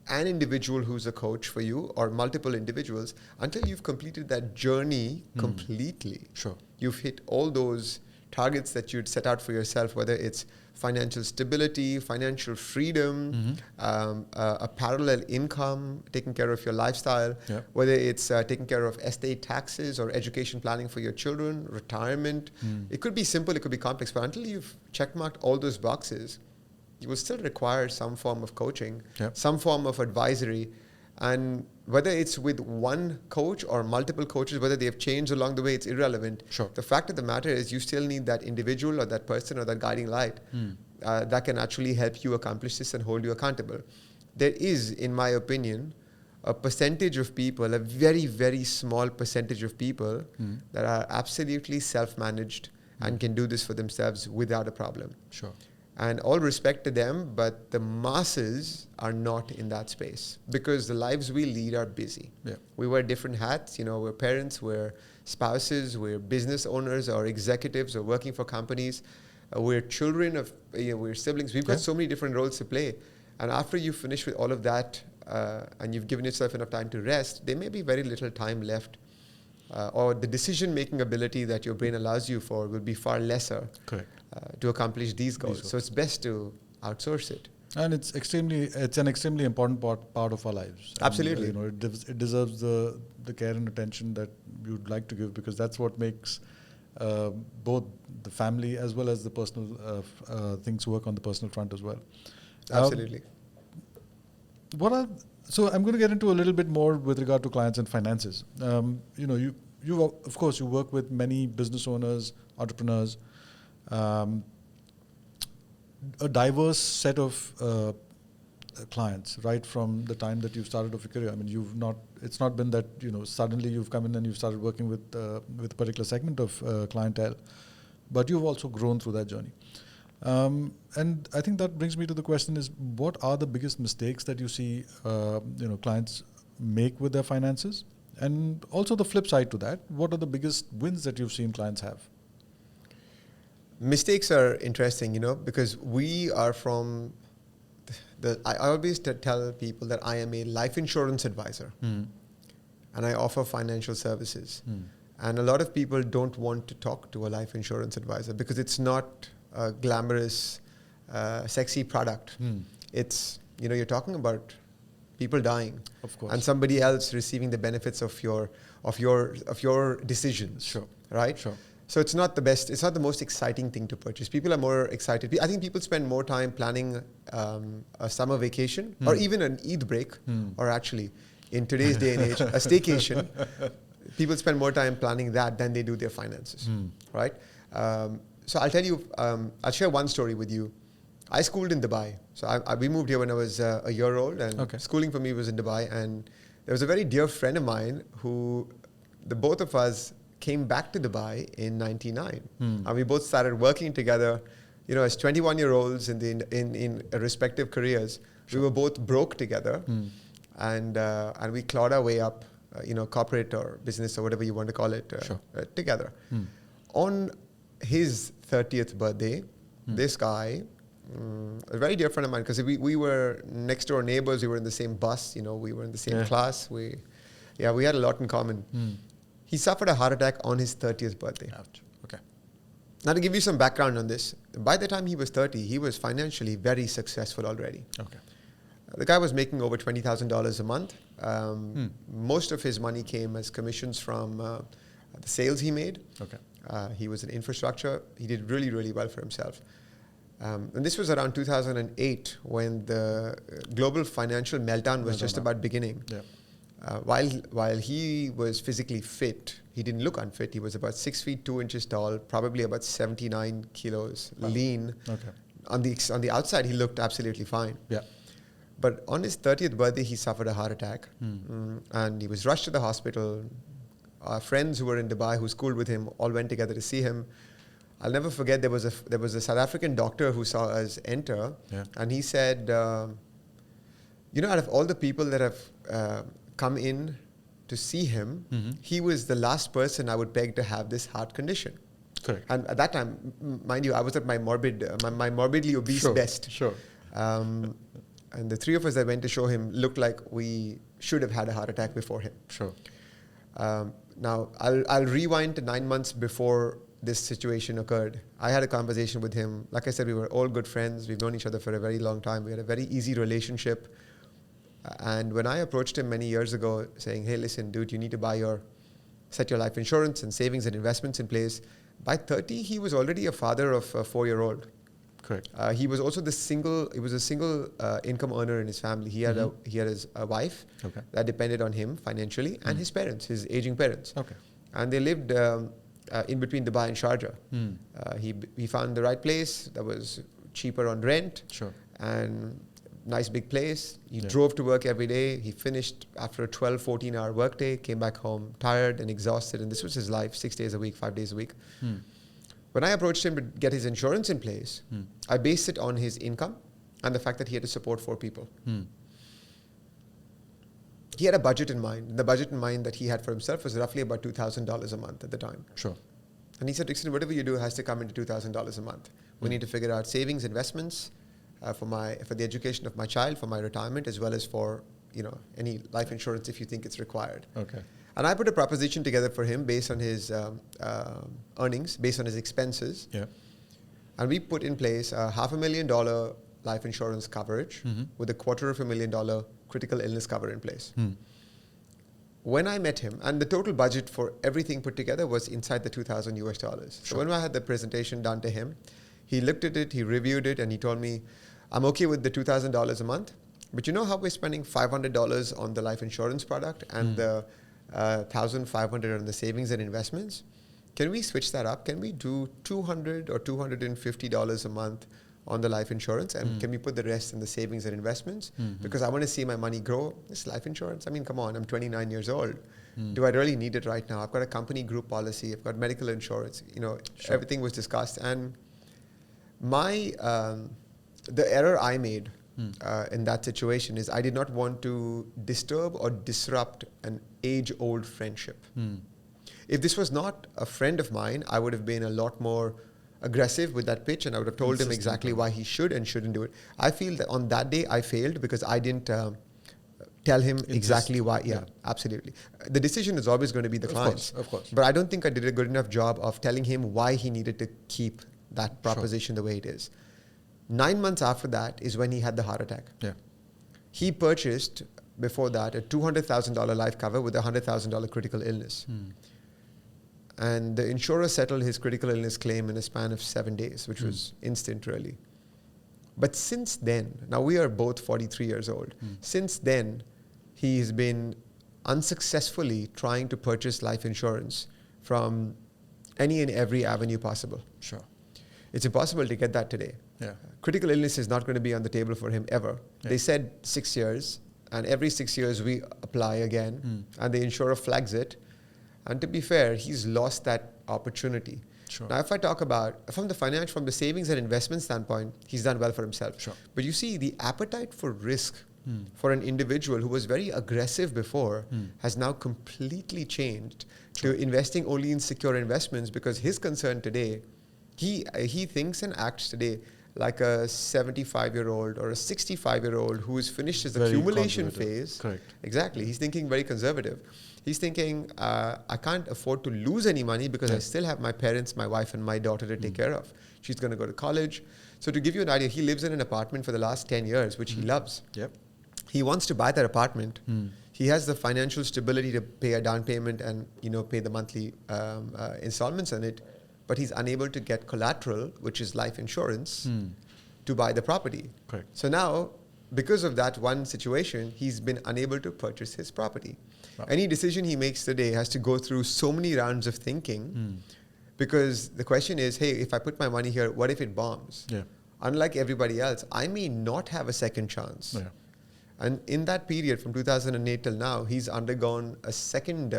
an individual who's a coach for you or multiple individuals, until you've completed that journey completely, you've hit all those targets that you'd set out for yourself, whether it's financial stability, financial freedom, a parallel income, taking care of your lifestyle, whether it's taking care of estate taxes or education planning for your children, retirement. It could be simple, it could be complex, but until you've checkmarked all those boxes, you will still require some form of coaching, some form of advisory. And whether it's with one coach or multiple coaches, whether they have changed along the way, it's irrelevant. The fact of the matter is you still need that individual or that person or that guiding light that can actually help you accomplish this and hold you accountable. There is, in my opinion, a percentage of people, a very, very small percentage of people that are absolutely self-managed and can do this for themselves without a problem. And all respect to them, but the masses are not in that space because the lives we lead are busy. We wear different hats. You know, we're parents, we're spouses, we're business owners or executives or working for companies. We're children of, we're siblings. We've got so many different roles to play. And after you finish with all of that and you've given yourself enough time to rest, there may be very little time left. Or the decision-making ability that your brain allows you for will be far lesser to accomplish these goals. So it's best to outsource it. And it's an extremely important part of our lives. Absolutely. And, it deserves the care and attention that you'd like to give because that's what makes both the family as well as the personal things work on the personal front as well. Absolutely. So I'm going to get into a little bit more with regard to clients and finances. You of course you work with many business owners, entrepreneurs, a diverse set of clients right from the time that you've started off your career. I mean, it's not been that suddenly you've come in and you've started working with a particular segment of clientele, but you've also grown through that journey. And I think that brings me to the question is, what are the biggest mistakes that you see, clients make with their finances? And also the flip side to that, what are the biggest wins that you've seen clients have? Mistakes are interesting, because we are from I always tell people that I am a life insurance advisor and I offer financial services. And a lot of people don't want to talk to a life insurance advisor because it's not a glamorous, sexy product. It's, you're talking about people dying, of course, and somebody else receiving the benefits of your decisions. Right? So it's not the best. It's not the most exciting thing to purchase. People are more excited. I think people spend more time planning a summer vacation or even an Eid break, or actually, in today's day and age, a staycation. People spend more time planning that than they do their finances. Right? So I'll tell you. I'll share one story with you. I schooled in Dubai. So we moved here when I was a year old, and schooling for me was in Dubai. And there was a very dear friend of mine who, the both of us came back to Dubai in '99, and we both started working together. As 21-year-olds in respective careers, we were both broke together, and we clawed our way up, corporate or business or whatever you want to call it, together. On his 30th birthday, this guy, a very dear friend of mine, because we were next door neighbors, we were in the same bus, we were in the same class, we had a lot in common. He suffered a heart attack on his 30th birthday. Ouch. Okay. Now to give you some background on this, by the time he was 30, he was financially very successful already. Okay. The guy was making over $20,000 a month. Most of his money came as commissions from the sales he made. Okay. He was in infrastructure. He did really, really well for himself. And this was around 2008 when the global financial meltdown was just about beginning. While he was physically fit, he didn't look unfit. He was about 6 feet 2 inches tall, probably about 79 kilos, lean. Okay. On the outside, he looked absolutely fine. Yeah. But on his 30th birthday, he suffered a heart attack, and he was rushed to the hospital. Our friends who were in Dubai, who schooled with him, all went together to see him. I'll never forget, there was a South African doctor who saw us enter, and he said, out of all the people that have come in to see him, he was the last person I would peg to have this heart condition. Correct. And at that time, mind you, I was at my morbidly obese best. Sure. And the three of us that went to show him looked like we should have had a heart attack before him. Sure. Now, I'll rewind to 9 months before this situation occurred. I had a conversation with him. Like I said, we were all good friends. We've known each other for a very long time. We had a very easy relationship. And when I approached him many years ago saying, hey, listen, dude, you need to set your life insurance and savings and investments in place. By 30, he was already a father of a 4-year-old. Correct. He was also a single income earner in his family. He had his wife that depended on him financially, and his parents, his aging parents. Okay. And they lived in between Dubai and Sharjah. He found the right place that was cheaper on rent. Sure. And nice big place. He drove to work every day. He finished after a 12, 14-hour workday, came back home tired and exhausted. And this was his life, 6 days a week, 5 days a week. When I approached him to get his insurance in place, I based it on his income and the fact that he had to support 4 people. He had a budget in mind. The budget in mind that he had for himself was roughly about $2,000 a month at the time. Sure. And he said, Rickson, whatever you do has to come into $2,000 a month. We need to figure out savings, investments, for the education of my child, for my retirement, as well as for any life insurance if you think it's required. Okay. And I put a proposition together for him based on his earnings, based on his expenses. Yeah. And we put in place a $500,000 life insurance coverage with a $250,000 critical illness cover in place. When I met him, and the total budget for everything put together was inside the $2,000 US. Sure. So when I had the presentation done to him, he looked at it, he reviewed it, and he told me, I'm okay with the $2,000 a month, but you know how we're spending $500 on the life insurance product and the $1,500 on the savings and investments? Can we switch that up? Can we do $200 or $250 a month on the life insurance, and can we put the rest in the savings and investments? Because I want to see my money grow. This life insurance, I mean, come on, I'm 29 years old. Do I really need it right now? I've got a company group policy. I've got medical insurance. Sure. Everything was discussed. And the error I made in that situation is I did not want to disturb or disrupt an age-old friendship. If this was not a friend of mine, I would have been a lot more aggressive with that pitch, and I would have told him exactly why he should and shouldn't do it. I feel that on that day I failed because I didn't tell him exactly why. Yeah, absolutely. The decision is always going to be the client's. Of course. But I don't think I did a good enough job of telling him why he needed to keep that proposition the way it is. 9 months after that is when he had the heart attack. Yeah. He purchased, before that, a $200,000 life cover with a $100,000 critical illness. And the insurer settled his critical illness claim in a span of 7 days, which was instant, really. But since then, now we are both 43 years old. Since then, he's been unsuccessfully trying to purchase life insurance from any and every avenue possible. Sure. It's impossible to get that today. Yeah. Critical illness is not going to be on the table for him ever. Yeah. They said 6 years, and every 6 years we apply again, and the insurer flags it. And to be fair, he's lost that opportunity. Sure. Now, if I talk about from the savings and investment standpoint, he's done well for himself. Sure. But you see, the appetite for risk for an individual who was very aggressive before has now completely changed to investing only in secure investments, because his concern today, he thinks and acts today like a 75-year-old or a 65-year-old who has finished his accumulation phase. Correct. Exactly. He's thinking very conservative. He's thinking, I can't afford to lose any money because I still have my parents, my wife, and my daughter to take care of. She's going to go to college. So to give you an idea, he lives in an apartment for the last 10 years, which he loves. Yep. He wants to buy that apartment. He has the financial stability to pay a down payment and pay the monthly installments on it, but he's unable to get collateral, which is life insurance, to buy the property. Correct. So now because of that one situation, he's been unable to purchase his property. Wow. Any decision he makes today has to go through so many rounds of thinking because the question is, hey, if I put my money here, what if it bombs? Yeah. Unlike everybody else, I may not have a second chance. Yeah. And in that period, from 2008 till now, he's undergone a second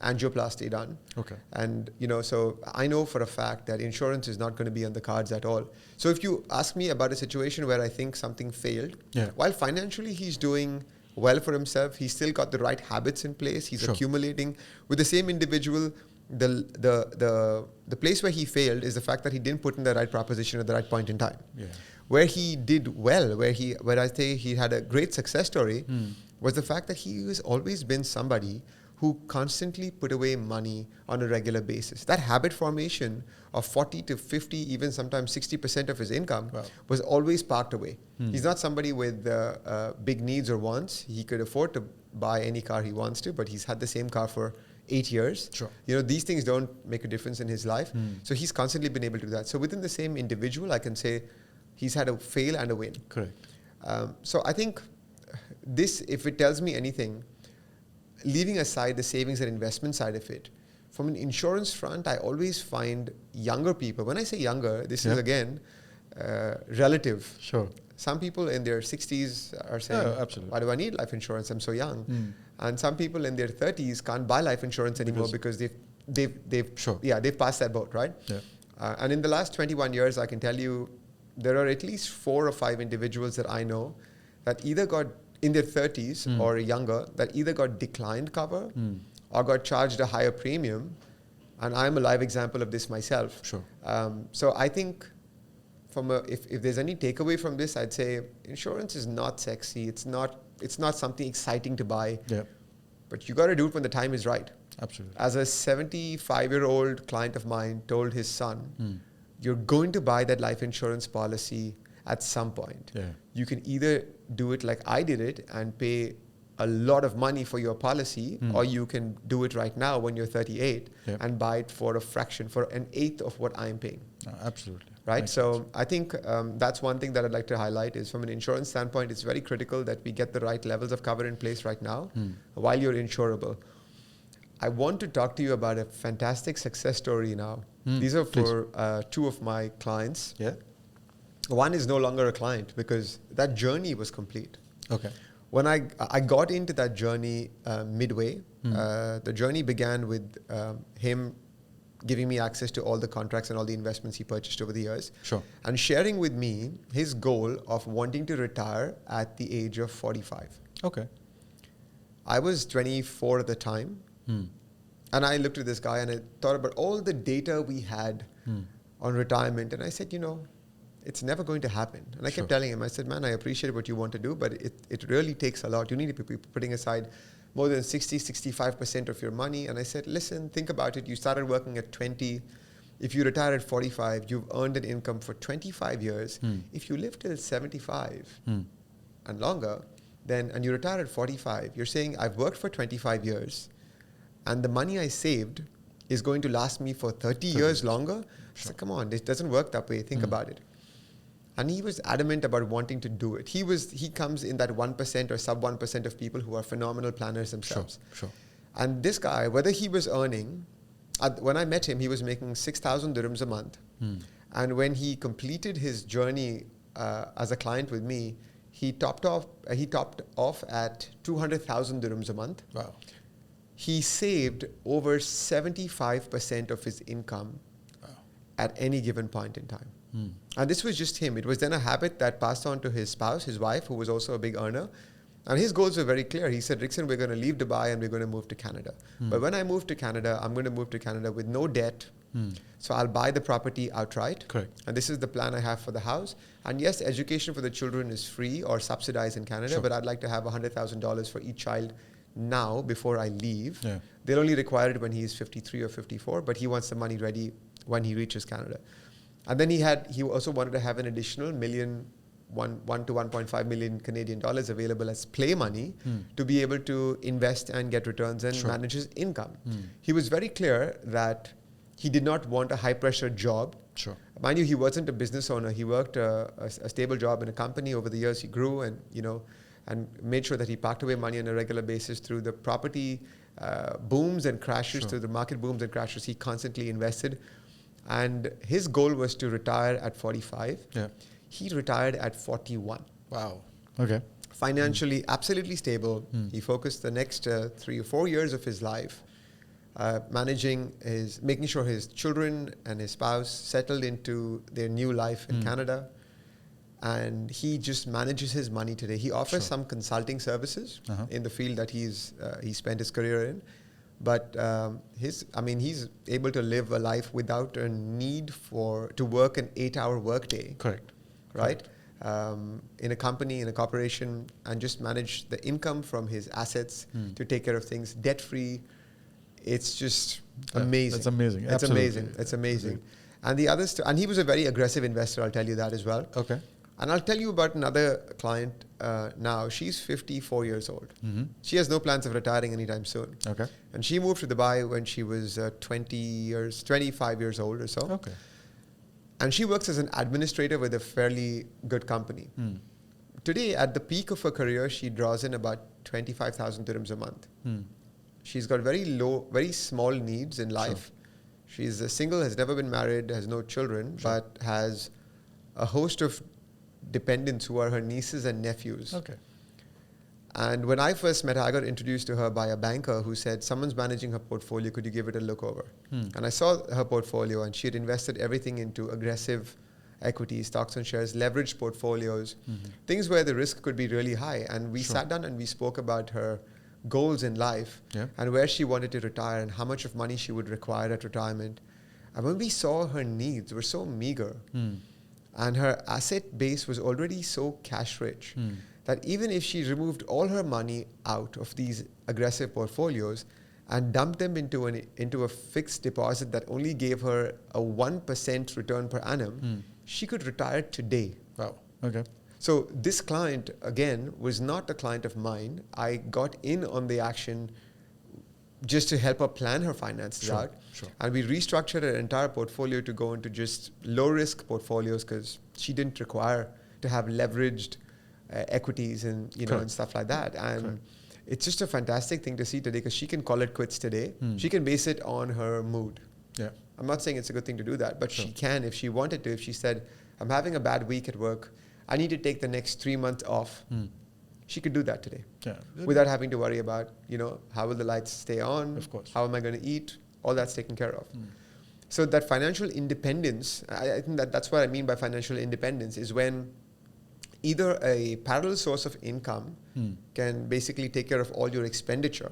angioplasty done. Okay. And, so I know for a fact that insurance is not going to be on the cards at all. So if you ask me about a situation where I think something failed, while financially he's doing well for himself, he's still got the right habits in place. He's accumulating with the same individual. The place where he failed is the fact that he didn't put in the right proposition at the right point in time. Yeah. Where he did well, where I say he had a great success story, was the fact that he has always been somebody who constantly put away money on a regular basis. That habit formation of 40 to 50, even sometimes 60% of his income was always parked away. He's not somebody with big needs or wants. He could afford to buy any car he wants to, but he's had the same car for 8 years. Sure. These things don't make a difference in his life. So he's constantly been able to do that. So within the same individual, I can say he's had a fail and a win. Correct. So I think this, if it tells me anything, leaving aside the savings and investment side of it, from an insurance front, I always find younger people, when I say younger, this is again relative. Sure. Some people in their 60s are saying, absolutely. why do I need life insurance? I'm so young. And some people in their 30s can't buy life insurance anymore because they've passed that boat, right? Yeah. And in the last 21 years, I can tell you, there are at least 4 or 5 individuals that I know that either got in their 30s or younger, that either got declined cover or got charged a higher premium. And I'm a live example of this myself. Sure. So I think if there's any takeaway from this, I'd say insurance is not sexy. It's not something exciting to buy. Yeah. But you got to do it when the time is right. Absolutely. As a 75-year-old client of mine told his son, you're going to buy that life insurance policy at some point. Yeah. You can either do it like I did it and pay a lot of money for your policy, or you can do it right now when you're 38 and buy it for a fraction, for an eighth of what I'm paying. Absolutely. Right? Makes So sense. I think that's one thing that I'd like to highlight is from an insurance standpoint, it's very critical that we get the right levels of cover in place right now while you're insurable. I want to talk to you about a fantastic success story now. These are for 2 of my clients. Yeah. One is no longer a client because that journey was complete. Okay. When I got into that journey midway, the journey began with him giving me access to all the contracts and all the investments he purchased over the years. Sure. And sharing with me his goal of wanting to retire at the age of 45. Okay. I was 24 at the time. And I looked at this guy and I thought about all the data we had on retirement. And I said, it's never going to happen. And I kept telling him, I said, man, I appreciate what you want to do, but it really takes a lot. You need to be putting aside more than 65% of your money. And I said, listen, think about it. You started working at 20. If you retire at 45, you've earned an income for 25 years. If you live till 75 and longer, and you retire at 45, you're saying, I've worked for 25 years and the money I saved is going to last me for 30 years longer. I said, come on, it doesn't work that way. Think about it. And he was adamant about wanting to do it. He comes in that 1% or sub 1% of people who are phenomenal planners themselves. Sure. And this guy, whether he was earning, when I met him, he was making 6,000 dirhams a month. And when he completed his journey as a client with me, he topped off at 200,000 dirhams a month. Wow. He saved over 75% of his income at any given point in time. And this was just him. It was then a habit that passed on to his spouse, his wife, who was also a big earner. And his goals were very clear. He said, Rickson, we're going to leave Dubai and we're going to move to Canada. But when I move to Canada, I'm going to move to Canada with no debt. So I'll buy the property outright. Correct. And this is the plan I have for the house. And yes, education for the children is free or subsidized in Canada, but I'd like to have $100,000 for each child now before I leave. Yeah. They'll only require it when he's 53 or 54, but he wants the money ready when he reaches Canada. And then he also wanted to have an additional $1 to 1.5 million Canadian dollars available as play money to be able to invest and get returns and manage his income. He was very clear that he did not want a high pressure job, mind you, he wasn't a business owner. He worked a stable job in a company. Over the years, he grew and, and made sure that he parked away money on a regular basis through the property booms and crashes, through the market booms and crashes. He constantly invested. And his goal was to retire at 45. Yeah. He retired at 41. Wow. Okay. Financially absolutely stable. He focused the next 3 or 4 years of his life making sure his children and his spouse settled into their new life in Canada. And he just manages his money today. He offers some consulting services in the field that he spent his career in. But he's able to live a life without a need to work an 8-hour workday. Correct. Right? In a company, in a corporation, and just manage the income from his assets to take care of things debt-free. It's just amazing. That's amazing. It's Absolutely. amazing. It's amazing. And the others, and he was a very aggressive investor, I'll tell you that as well. Okay. And I'll tell you about another client now. She's 54 years old. She has no plans of retiring anytime soon. Okay. And she moved to Dubai when she was 25 years old or so. Okay. And she works as an administrator with a fairly good company. Today, at the peak of her career, she draws in about 25,000 dirhams a month. She's got very small needs in life. She's single, has never been married, has no children, but has a host of dependents who are her nieces and nephews. Okay. And when I first met her, I got introduced to her by a banker who said, someone's managing her portfolio, could you give it a look over? And I saw her portfolio, and she had invested everything into aggressive equities, stocks and shares, leveraged portfolios, things where the risk could be really high. And we sat down and we spoke about her goals in life and where she wanted to retire and how much of money she would require at retirement. And when we saw her needs were so meager and her asset base was already so cash rich that even if she removed all her money out of these aggressive portfolios and dumped them into a fixed deposit that only gave her a 1% return per annum, she could retire today. Wow. Okay. So this client, again, was not a client of mine. I got in on the action just to help her plan her finances out. And we restructured her entire portfolio to go into just low-risk portfolios because she didn't require to have leveraged equities and and stuff like that. And it's just a fantastic thing to see today because she can call it quits today. She can base it on her mood. Yeah. I'm not saying it's a good thing to do that, but she can if she wanted to. If she said, I'm having a bad week at work, I need to take the next 3 months off. She could do that today without having to worry about, how will the lights stay on? Of course. How am I going to eat? All that's taken care of. So that financial independence, I think that's what I mean by financial independence, is when either a parallel source of income can basically take care of all your expenditure.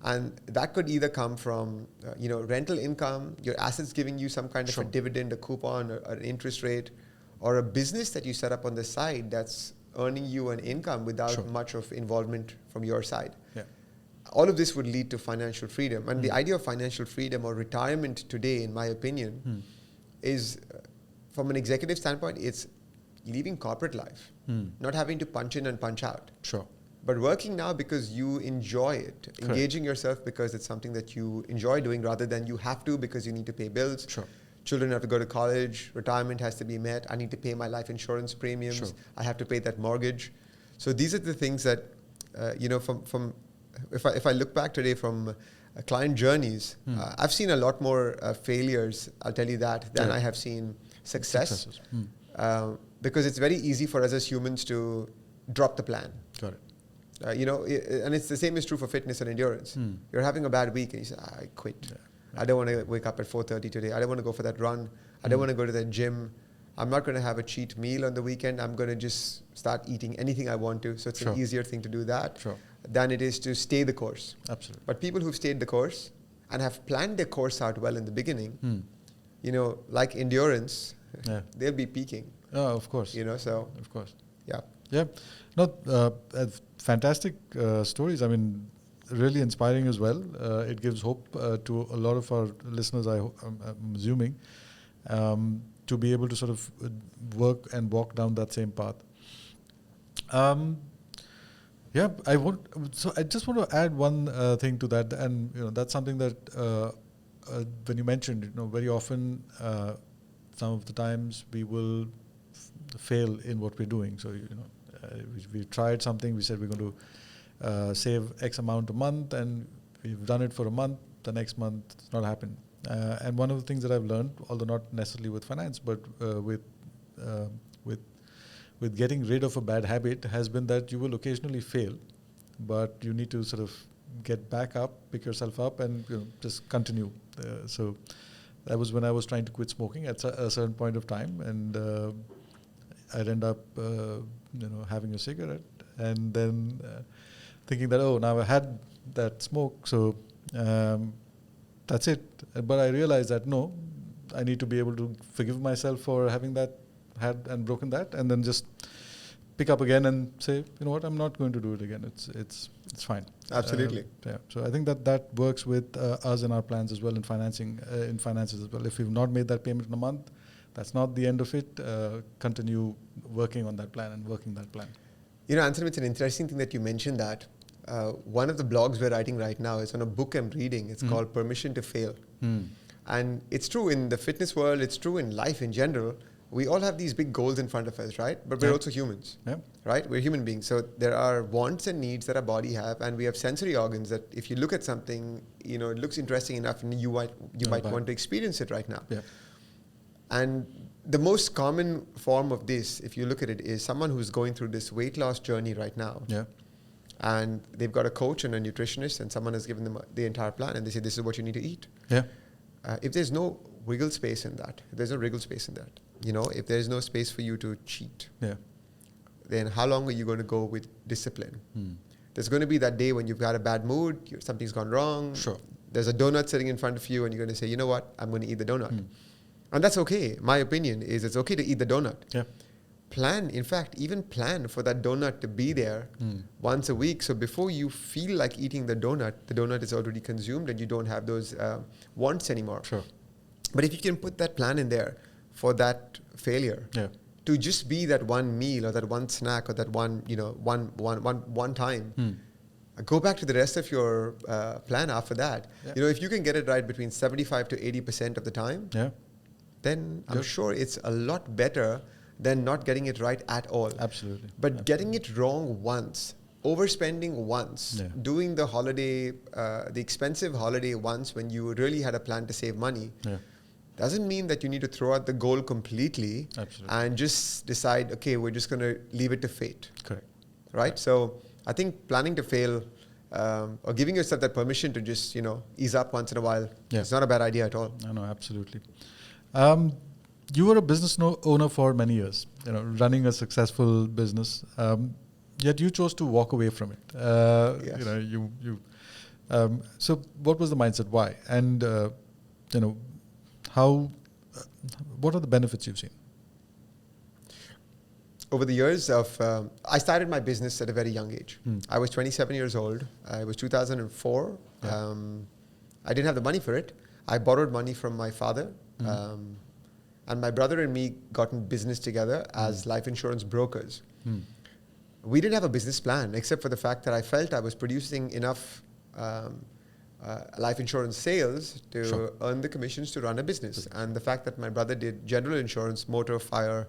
And that could either come from, rental income, your assets giving you some kind of a dividend, a coupon, or an interest rate, or a business that you set up on the side that's earning you an income without much of involvement from your side. All of this would lead to financial freedom. And the idea of financial freedom or retirement today, in my opinion, is, from an executive standpoint, it's leaving corporate life, not having to punch in and punch out. But working now because you enjoy it, engaging yourself because it's something that you enjoy doing rather than you have to because you need to pay bills. Children have to go to college, retirement has to be met, I need to pay my life insurance premiums, I have to pay that mortgage. So these are the things that, if I look back today from client journeys, I've seen a lot more failures, I'll tell you that, than I have seen successes. Because it's very easy for us as humans to drop the plan. Got it. And it's the same is true for fitness and endurance. You're having a bad week and you say, I quit. I don't want to wake up at 4:30 today. I don't want to go for that run. I don't want to go to the gym. I'm not going to have a cheat meal on the weekend. I'm going to just start eating anything I want to. So it's an easier thing to do that than it is to stay the course. Absolutely. But people who've stayed the course and have planned their course out well in the beginning, like endurance, they'll be peaking. Oh, of course. So. Of course. Yeah. Yeah. No, fantastic stories. I mean, really inspiring as well. It gives hope to a lot of our listeners, I'm assuming, to be able to sort of work and walk down that same path. So I just want to add one thing to that, and that's something that when you mentioned, very often some of the times we will fail in what we're doing. So, we tried something, we said we're going to save X amount a month, and we've done it for a month, the next month it's not happened. And one of the things that I've learned, although not necessarily with finance, but with getting rid of a bad habit, has been that you will occasionally fail, but you need to sort of get back up, pick yourself up, and just continue. So that was when I was trying to quit smoking at a certain point of time, and I'd end up having a cigarette, and then thinking that, now I had that smoke, so that's it. But I realized that no, I need to be able to forgive myself for having had and broken that, and then just pick up again and say, you know what, I'm not going to do it again. It's fine. Absolutely. So I think that works with us in our plans as well, in finances as well. If we've not made that payment in a month, that's not the end of it. Continue working on that plan and working that plan. Anthony, it's an interesting thing that you mentioned that. One of the blogs we're writing right now is on a book I'm reading. It's called Permission to Fail. And it's true in the fitness world, it's true in life in general. We all have these big goals in front of us, right? But we're also humans, right? We're human beings. So there are wants and needs that our body have, and we have sensory organs that if you look at something, it looks interesting enough, and you might want to experience it right now. Yeah. And the most common form of this, if you look at it, is someone who's going through this weight loss journey right now. Yeah. And they've got a coach and a nutritionist, and someone has given them the entire plan, and they say, this is what you need to eat. Yeah. If there's no wiggle space in that, if there's no space for you to cheat, then how long are you going to go with discipline? There's going to be that day when you've got a bad mood, something's gone wrong. Sure. There's a donut sitting in front of you, and you're going to say, you know what, I'm going to eat the donut. And that's okay. My opinion is it's okay to eat the donut. Yeah. Even plan for that donut to be there once a week. So before you feel like eating the donut is already consumed and you don't have those wants anymore. Sure. But if you can put that plan in there for that failure, to just be that one meal or that one snack or that one time, go back to the rest of your plan after that. Yeah. If you can get it right between 75 to 80% of the time, then I'm sure it's a lot better than not getting it right at all. Absolutely. But getting it wrong once, overspending once, doing the holiday, the expensive holiday once when you really had a plan to save money, doesn't mean that you need to throw out the goal completely and just decide, okay, we're just going to leave it to fate. Correct. Right? So I think planning to fail or giving yourself that permission to just, ease up once in a while, it's not a bad idea at all. No, absolutely. You were a business owner for many years, running a successful business. Yet you chose to walk away from it. Yes. So what was the mindset? Why? And how? What are the benefits you've seen? Over the years of, I started my business at a very young age. I was 27 years old. It was 2004. Yeah. I didn't have the money for it. I borrowed money from my father. And my brother and me got in business together as life insurance brokers. We didn't have a business plan except for the fact that I felt I was producing enough life insurance sales to earn the commissions to run a business. And the fact that my brother did general insurance, motor, fire,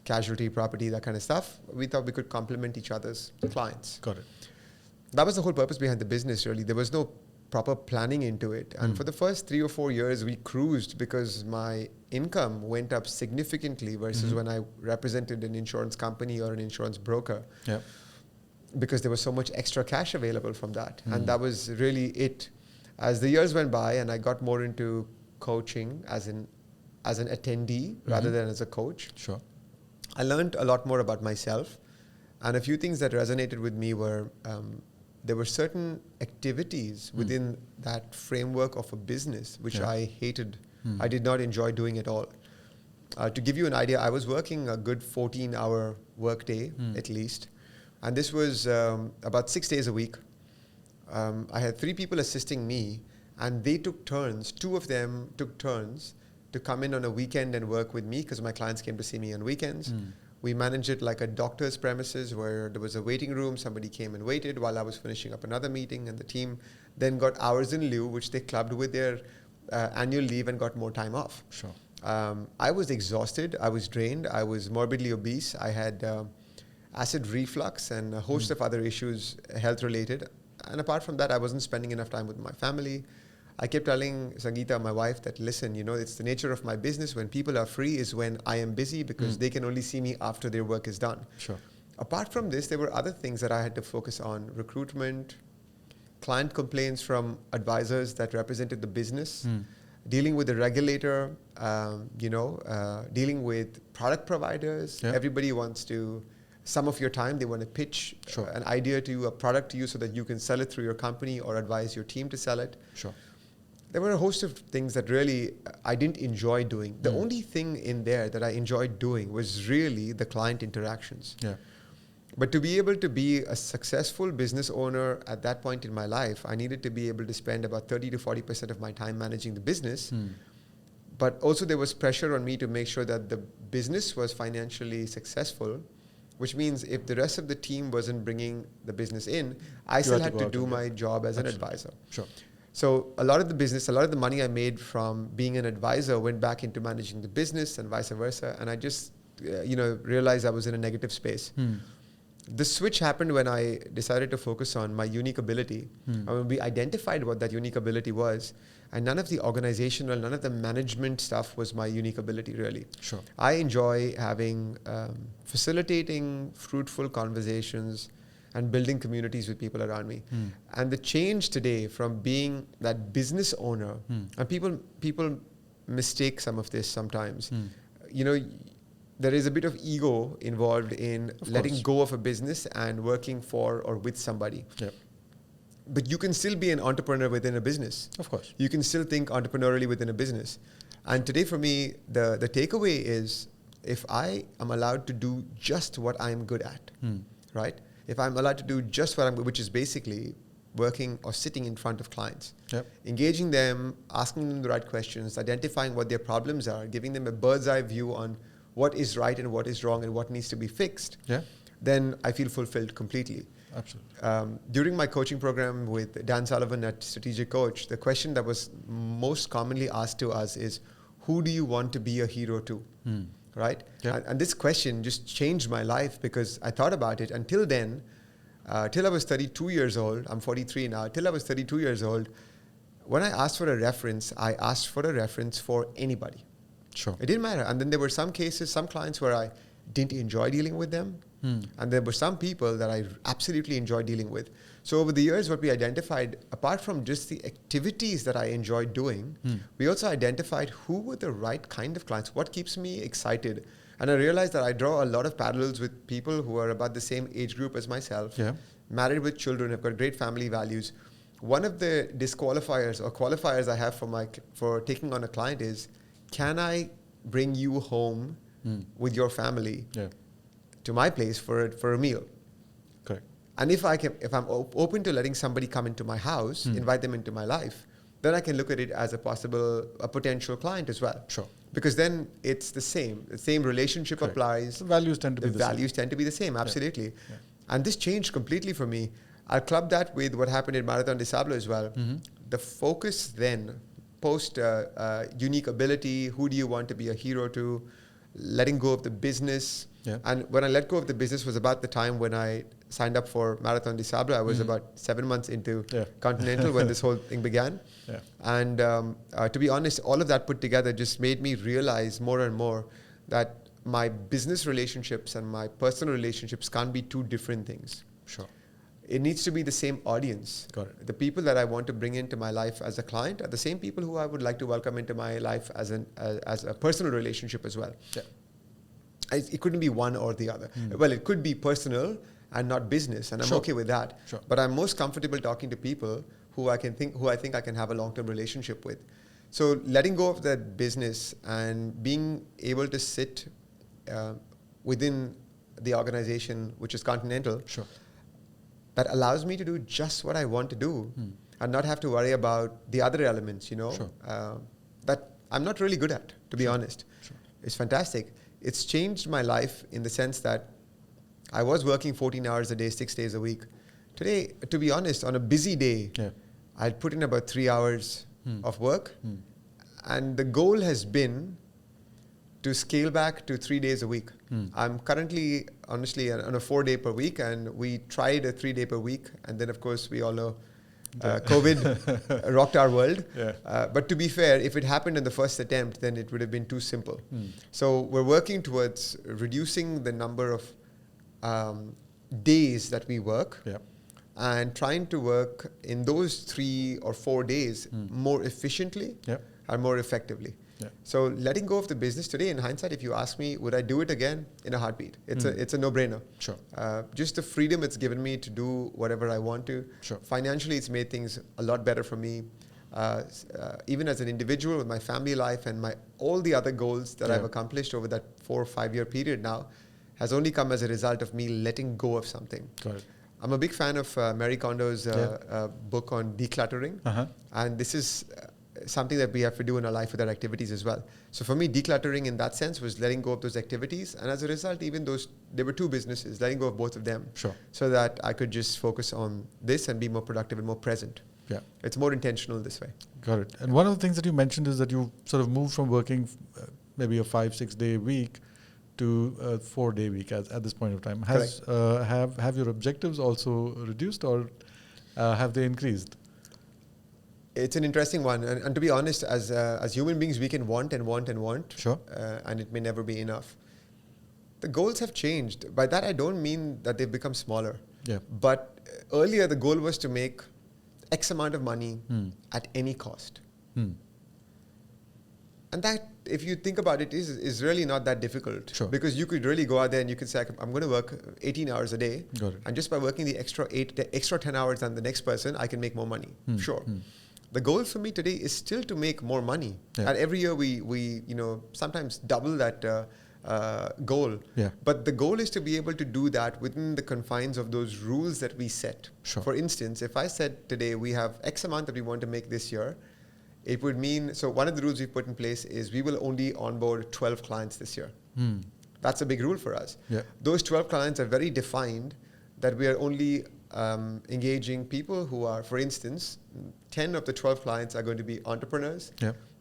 casualty, property, that kind of stuff, we thought we could complement each other's clients. Got it. That was the whole purpose behind the business, really. There was no proper planning into it. And for the first 3 or 4 years, we cruised because my income went up significantly versus when I represented an insurance company or an insurance broker. Yeah. Because there was so much extra cash available from that. And that was really it. As the years went by and I got more into coaching as an attendee rather than as a coach, I learned a lot more about myself. And a few things that resonated with me were there were certain activities within that framework of a business which I hated. I did not enjoy doing at all. To give you an idea, I was working a good 14-hour workday at least. And this was about 6 days a week. I had 3 people assisting me, and they took turns. 2 of them took turns to come in on a weekend and work with me because my clients came to see me on weekends. We managed it like a doctor's premises where there was a waiting room. Somebody came and waited while I was finishing up another meeting, and the team then got hours in lieu, which they clubbed with their annual leave and got more time off. Sure. I was exhausted. I was drained. I was morbidly obese. I had acid reflux and a host of other issues, health related. And apart from that, I wasn't spending enough time with my family. I kept telling Sangeeta, my wife, that listen, it's the nature of my business. When people are free is when I am busy, because they can only see me after their work is done. Sure. Apart from this, there were other things that I had to focus on: recruitment, client complaints from advisors that represented the business, dealing with the regulator, dealing with product providers. Yeah. Everybody wants to, some of your time, they want to pitch an idea to you, a product to you, so that you can sell it through your company or advise your team to sell it. Sure. There were a host of things that really I didn't enjoy doing. The only thing in there that I enjoyed doing was really the client interactions. Yeah. But to be able to be a successful business owner at that point in my life, I needed to be able to spend about 30 to 40% of my time managing the business. But also there was pressure on me to make sure that the business was financially successful, which means if the rest of the team wasn't bringing the business in, I still had to do my job as an advisor. Sure. So a lot of the business, a lot of the money I made from being an advisor went back into managing the business and vice versa. And I just, realized I was in a negative space. The switch happened when I decided to focus on my unique ability. When we identified what that unique ability was, and none of the organizational, none of the management stuff was my unique ability, really. Sure. I enjoy having, facilitating fruitful conversations and building communities with people around me. And the change today from being that business owner, and people mistake some of this sometimes. There is a bit of ego involved in letting go of a business and working for or with somebody. Yep. But you can still be an entrepreneur within a business. Of course. You can still think entrepreneurially within a business. And today for me, the takeaway is, if I am allowed to do just what I'm good at, right? If I'm allowed to do just what I'm good, which is basically working or sitting in front of clients, engaging them, asking them the right questions, identifying what their problems are, giving them a bird's eye view on what is right and what is wrong and what needs to be fixed, then I feel fulfilled completely. Absolutely. During my coaching program with Dan Sullivan at Strategic Coach, the question that was most commonly asked to us is, who do you want to be a hero to? Right? And this question just changed my life, because I thought about it until then, till I was 32 years old. I'm 43 now. Till I was 32 years old, when I asked for a reference, I asked for a reference for anybody. Sure. It didn't matter. And then there were some cases, some clients where I didn't enjoy dealing with them. And there were some people that I absolutely enjoyed dealing with. So over the years, what we identified, apart from just the activities that I enjoyed doing, we also identified who were the right kind of clients, what keeps me excited. And I realized that I draw a lot of parallels with people who are about the same age group as myself, married with children, have got great family values. One of the disqualifiers or qualifiers I have for taking on a client is, can I bring you home with your family to my place for a meal? Correct. And if I'm open to letting somebody come into my house, invite them into my life, then I can look at it as a potential client as well. Sure. Because then it's the same relationship applies. The values tend to be the same. The values tend to be the same, absolutely. Yeah. And this changed completely for me. I'll club that with what happened in Marathon Dsouza as well. The focus then, post unique ability, who do you want to be a hero to, letting go of the business. And when I let go of the business was about the time when I signed up for Marathon Dsouza. I was about 7 months into Continental when this whole thing began. And to be honest, all of that put together just made me realize more and more that my business relationships and my personal relationships can't be two different things. Sure. It needs to be the same audience. Got it. The people that I want to bring into my life as a client are the same people who I would like to welcome into my life as a personal relationship as well. It couldn't be one or the other. Well, it could be personal and not business, and I'm okay with that. But I'm most comfortable talking to people who I think I can have a long-term relationship with. So letting go of that business and being able to sit within the organization, which is Continental, that allows me to do just what I want to do and not have to worry about the other elements, that I'm not really good at, to be honest. It's fantastic. It's changed my life in the sense that I was working 14 hours a day, 6 days a week. Today, to be honest, on a busy day, I'd put in about 3 hours of work. And the goal has been to scale back to 3 days a week. I'm currently, honestly, on a 4-day per week, and we tried a 3-day per week, and then of course we all know COVID rocked our world. But to be fair, if it happened in the first attempt, then it would have been too simple. So we're working towards reducing the number of days that we work, and trying to work in those 3 or 4 days more efficiently and more effectively. So letting go of the business today, in hindsight, if you ask me, would I do it again? In a heartbeat. It's a no-brainer. Sure. Just the freedom it's given me to do whatever I want to. Sure. Financially, it's made things a lot better for me. Even as an individual, with my family life and all the other goals that I've accomplished over that 4 or 5 year period now, has only come as a result of me letting go of something. Got it. I'm a big fan of Marie Kondo's book on decluttering, and this is something that we have to do in our life with our activities as well. So for me, decluttering in that sense was letting go of those activities, and as a result, even there were 2 businesses, letting go of both of them, so that I could just focus on this and be more productive and more present. It's more intentional this way. Got it. And one of the things that you mentioned is that you sort of moved from working maybe a 5-6 day week to a 4-day week at this point of time. Have your objectives also reduced, or have they increased? It's an interesting one, and to be honest, as human beings, we can want and want and want, and it may never be enough. The goals have changed. By that, I don't mean that they've become smaller. But earlier, the goal was to make X amount of money at any cost. And that, if you think about it, is really not that difficult. Because you could really go out there and you could say, I'm going to work 18 hours a day. And just by working the extra 10 hours than the next person, I can make more money. The goal for me today is still to make more money. And every year we sometimes double that goal. But the goal is to be able to do that within the confines of those rules that we set. For instance, if I said today we have X amount that we want to make this year, it would mean, so one of the rules we've put in place is we will only onboard 12 clients this year. That's a big rule for us. Those 12 clients are very defined, that we are only engaging people who are, for instance, 10 of the 12 clients are going to be entrepreneurs,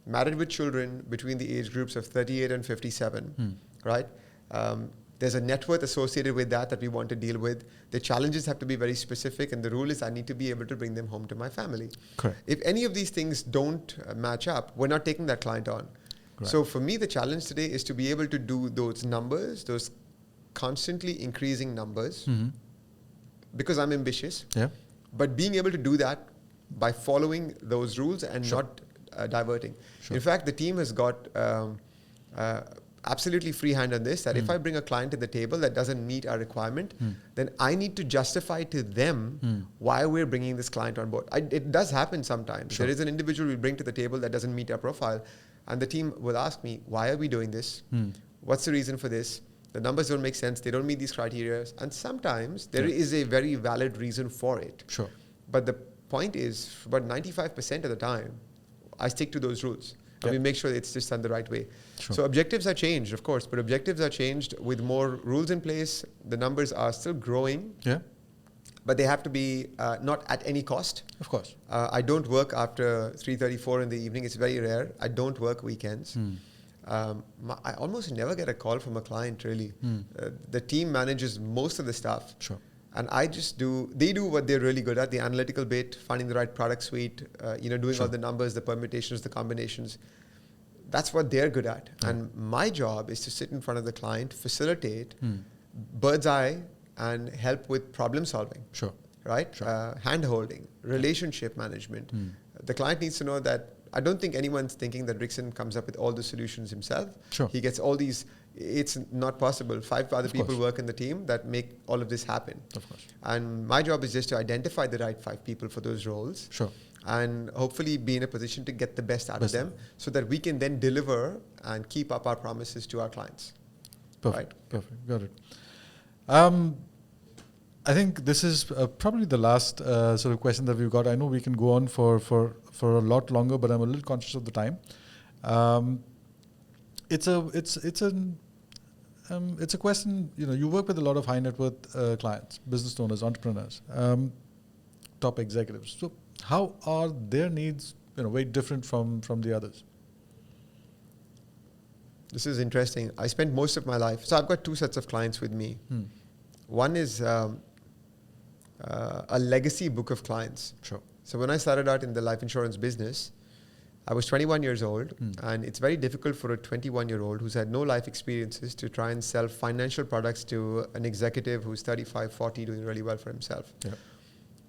married with children between the age groups of 38 and 57, right? There's a net worth associated with that we want to deal with. The challenges have to be very specific, and the rule is I need to be able to bring them home to my family. If any of these things don't match up, we're not taking that client on. So for me, the challenge today is to be able to do those numbers, those constantly increasing numbers, because I'm ambitious, but being able to do that by following those rules and not diverting. In fact, the team has got absolutely free hand on this, that if I bring a client to the table that doesn't meet our requirement, then I need to justify to them why we're bringing this client on board. It does happen sometimes. There is an individual we bring to the table that doesn't meet our profile, and the team will ask me, why are we doing this? What's the reason for this? The numbers don't make sense. They don't meet these criteria. And sometimes there is a very valid reason for it. But the point is, about 95% of the time, I stick to those rules. And we make sure it's just done the right way. So objectives are changed, of course, but objectives are changed with more rules in place. The numbers are still growing, but they have to be not at any cost. Of course. I don't work after 3:34 in the evening. It's very rare. I don't work weekends. I almost never get a call from a client, really. The team manages most of the stuff. And I just they do what they're really good at, the analytical bit, finding the right product suite, doing all the numbers, the permutations, the combinations. That's what they're good at. And my job is to sit in front of the client, facilitate, bird's eye, and help with problem solving. Right? Hand-holding, relationship management. The client needs to know that I don't think anyone's thinking that Rickson comes up with all the solutions himself. He gets all these. It's not possible. 5 other people work in the team that make all of this happen. And my job is just to identify the right 5 people for those roles. And hopefully be in a position to get the best out of them, so that we can then deliver and keep up our promises to our clients. Perfect. Got it. I think this is probably the last sort of question that we've got. I know we can go on for a lot longer, but I'm a little conscious of the time. It's a question. You work with a lot of high net worth clients, business owners, entrepreneurs, top executives. So how are their needs very different from the others? This is interesting. I spent most of my life. So I've got two sets of clients with me. One is a legacy book of clients. Sure. So when I started out in the life insurance business, I was 21 years old, and it's very difficult for a 21-year-old who's had no life experiences to try and sell financial products to an executive who's 35, 40, doing really well for himself. Yeah.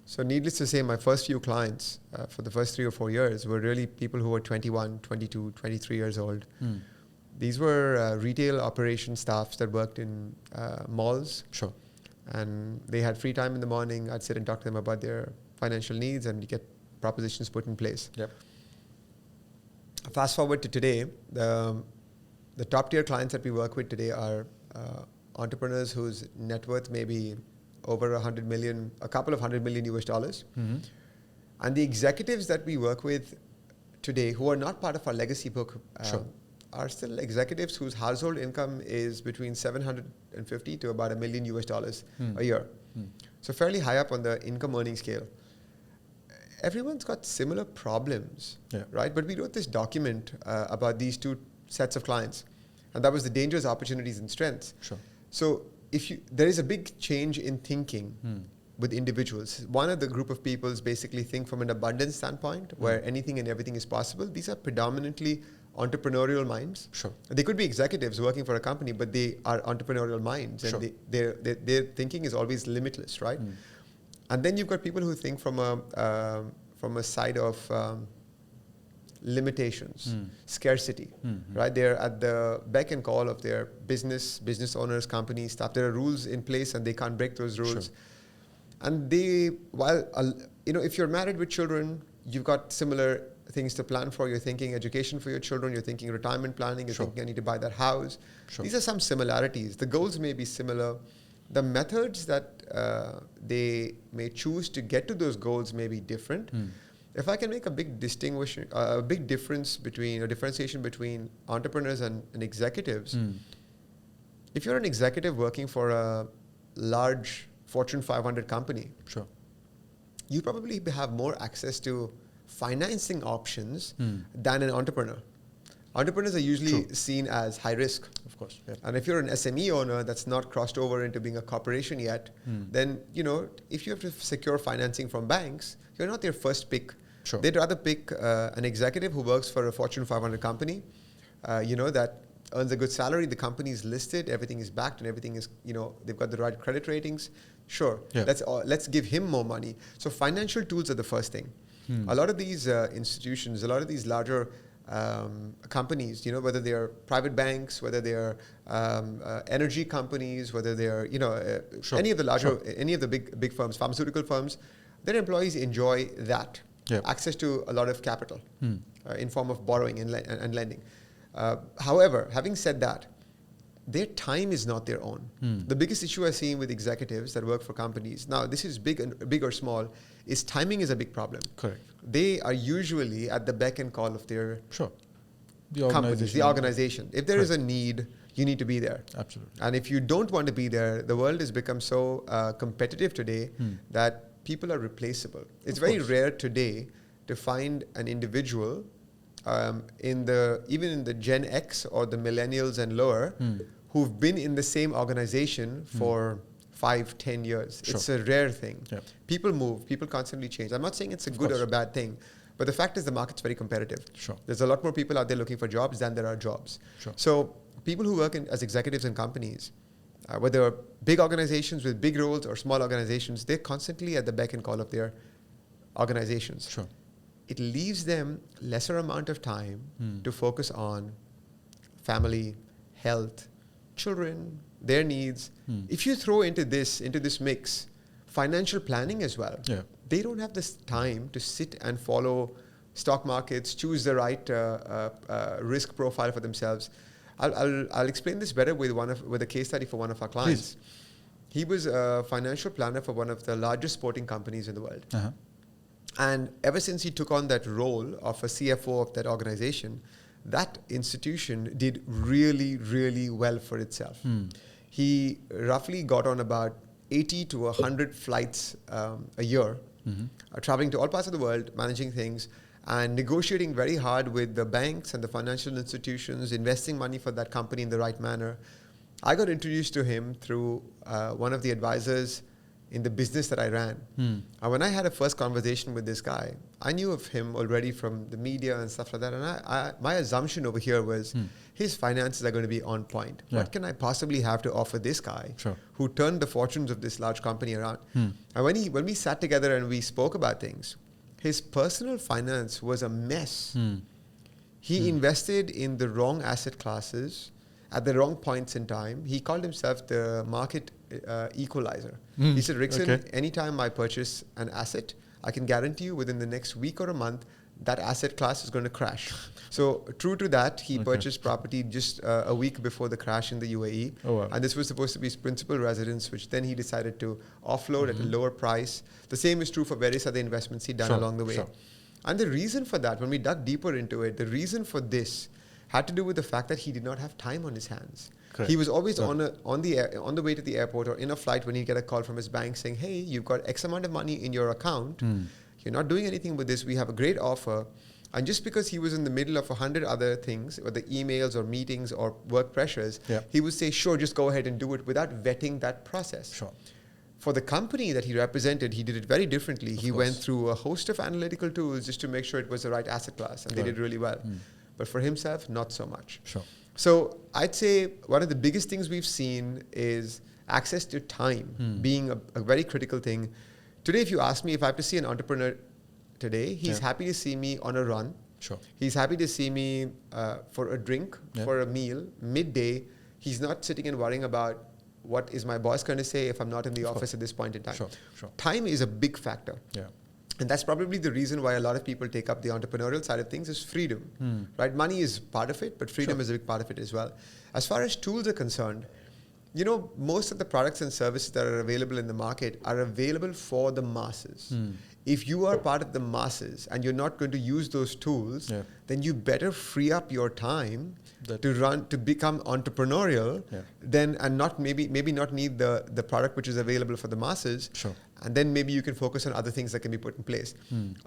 So needless to say, my first few clients for the first 3 or 4 years were really people who were 21, 22, 23 years old. These were retail operation staffs that worked in malls. Sure. And they had free time in the morning. I'd sit and talk to them about their financial needs and get propositions put in place. Yep. Fast forward to today, the top tier clients that we work with today are entrepreneurs whose net worth may be over 100 million, a couple of $100 million US dollars. And the executives that we work with today, who are not part of our legacy book, are still executives whose household income is between 750 to about $1 million US dollars a year. So fairly high up on the income earning scale. Everyone's got similar problems, right? But we wrote this document about these two sets of clients, and that was the dangers, opportunities, and strengths. Sure. So there is a big change in thinking with individuals. One of the group of people basically think from an abundance standpoint, where anything and everything is possible. These are predominantly entrepreneurial minds. Sure. They could be executives working for a company, but they are entrepreneurial minds, and their thinking is always limitless, right? And then you've got people who think from a side of limitations, scarcity, right? They're at the beck and call of their business owners, companies, staff. There are rules in place, and they can't break those rules. Sure. And if you're married with children, you've got similar things to plan for. You're thinking education for your children. You're thinking retirement planning. You're thinking, I need to buy that house. Sure. These are some similarities. The goals may be similar. The methods that they may choose to get to those goals may be different. If I can make a big differentiation between entrepreneurs and executives, if you're an executive working for a large Fortune 500 company, you probably have more access to financing options than an entrepreneur. Entrepreneurs are usually seen as high risk. Of course. Yeah. And if you're an SME owner that's not crossed over into being a corporation yet, then, if you have to secure financing from banks, you're not their first pick. Sure. They'd rather pick an executive who works for a Fortune 500 company, that earns a good salary, the company is listed, everything is backed, and everything is, they've got the right credit ratings. Sure, let's give him more money. So financial tools are the first thing. A lot of these institutions, a lot of these larger companies, whether they are private banks, whether they are energy companies, whether they are, any of the larger, any of the big firms, pharmaceutical firms, their employees enjoy that. Access to a lot of capital in form of borrowing and lending. However, having said that, their time is not their own. The biggest issue I've seen with executives that work for companies, now this is big or small, is timing is a big problem. Correct. They are usually at the beck and call of their the organization. If there is a need, you need to be there. Absolutely. And if you don't want to be there, the world has become so competitive today that people are replaceable. It's very rare today to find an individual even in the Gen X or the millennials and lower who've been in the same organization for 5-10 years. It's a rare thing. People move, people constantly change. I'm not saying it's a good or a bad thing, but the fact is the market's very competitive. There's a lot more people out there looking for jobs than there are jobs. So people who work as executives in companies, whether big organizations with big roles or small organizations, they're constantly at the beck and call of their organizations. It leaves them lesser amount of time to focus on family, health, children, their needs. If you throw into this mix financial planning as well, they don't have this time to sit and follow stock markets, choose the right risk profile for themselves. I'll explain this better with a case study for one of our clients. Please. He was a financial planner for one of the largest sporting companies in the world. And ever since he took on that role of a CFO of that organization, that institution did really, really well for itself. He roughly got on about 80 to 100 flights a year, traveling to all parts of the world, managing things. and negotiating very hard with the banks and the financial institutions, investing money for that company in the right manner. I got introduced to him through one of the advisors in the business that I ran. And when I had a first conversation with this guy, I knew of him already from the media and stuff like that. And my assumption over here was his finances are going to be on point. Yeah. What can I possibly have to offer this guy who turned the fortunes of this large company around? And when we sat together and we spoke about things, his personal finance was a mess. He invested in the wrong asset classes at the wrong points in time. He called himself the market equalizer. He said, Rickson, anytime I purchase an asset, I can guarantee you within the next week or a month, that asset class is going to crash. So true to that, he purchased property just a week before the crash in the UAE. Oh, wow. And this was supposed to be his principal residence, which then he decided to offload at a lower price. The same is true for various other investments he'd done along the way. And the reason for that, when we dug deeper into it, the reason for this had to do with the fact that he did not have time on his hands. Correct. He was always on the way to the airport or in a flight when he'd get a call from his bank saying, hey, you've got X amount of money in your account. You're not doing anything with this. We have a great offer. And just because he was in the middle of 100 other things, or the emails or meetings or work pressures, he would say, sure, just go ahead and do it without vetting that process. Sure. For the company that he represented, he did it very differently. He went through a host of analytical tools just to make sure it was the right asset class. And they did really well. But for himself, not so much. Sure. So I'd say one of the biggest things we've seen is access to time being a very critical thing. Today, if you ask me if I have to see an entrepreneur today, he's happy to see me on a run. Sure. He's happy to see me for a drink, for a meal, midday. He's not sitting and worrying about what is my boss going to say if I'm not in the office at this point in time. Sure. Sure. Time is a big factor. Yeah. And that's probably the reason why a lot of people take up the entrepreneurial side of things is freedom, right? Money is part of it, but freedom is a big part of it as well. As far as tools are concerned, you know, most of the products and services that are available in the market are available for the masses. If you are part of the masses and you're not going to use those tools, then you better free up your time to become entrepreneurial, and not maybe not need the product which is available for the masses. Sure. And then maybe you can focus on other things that can be put in place.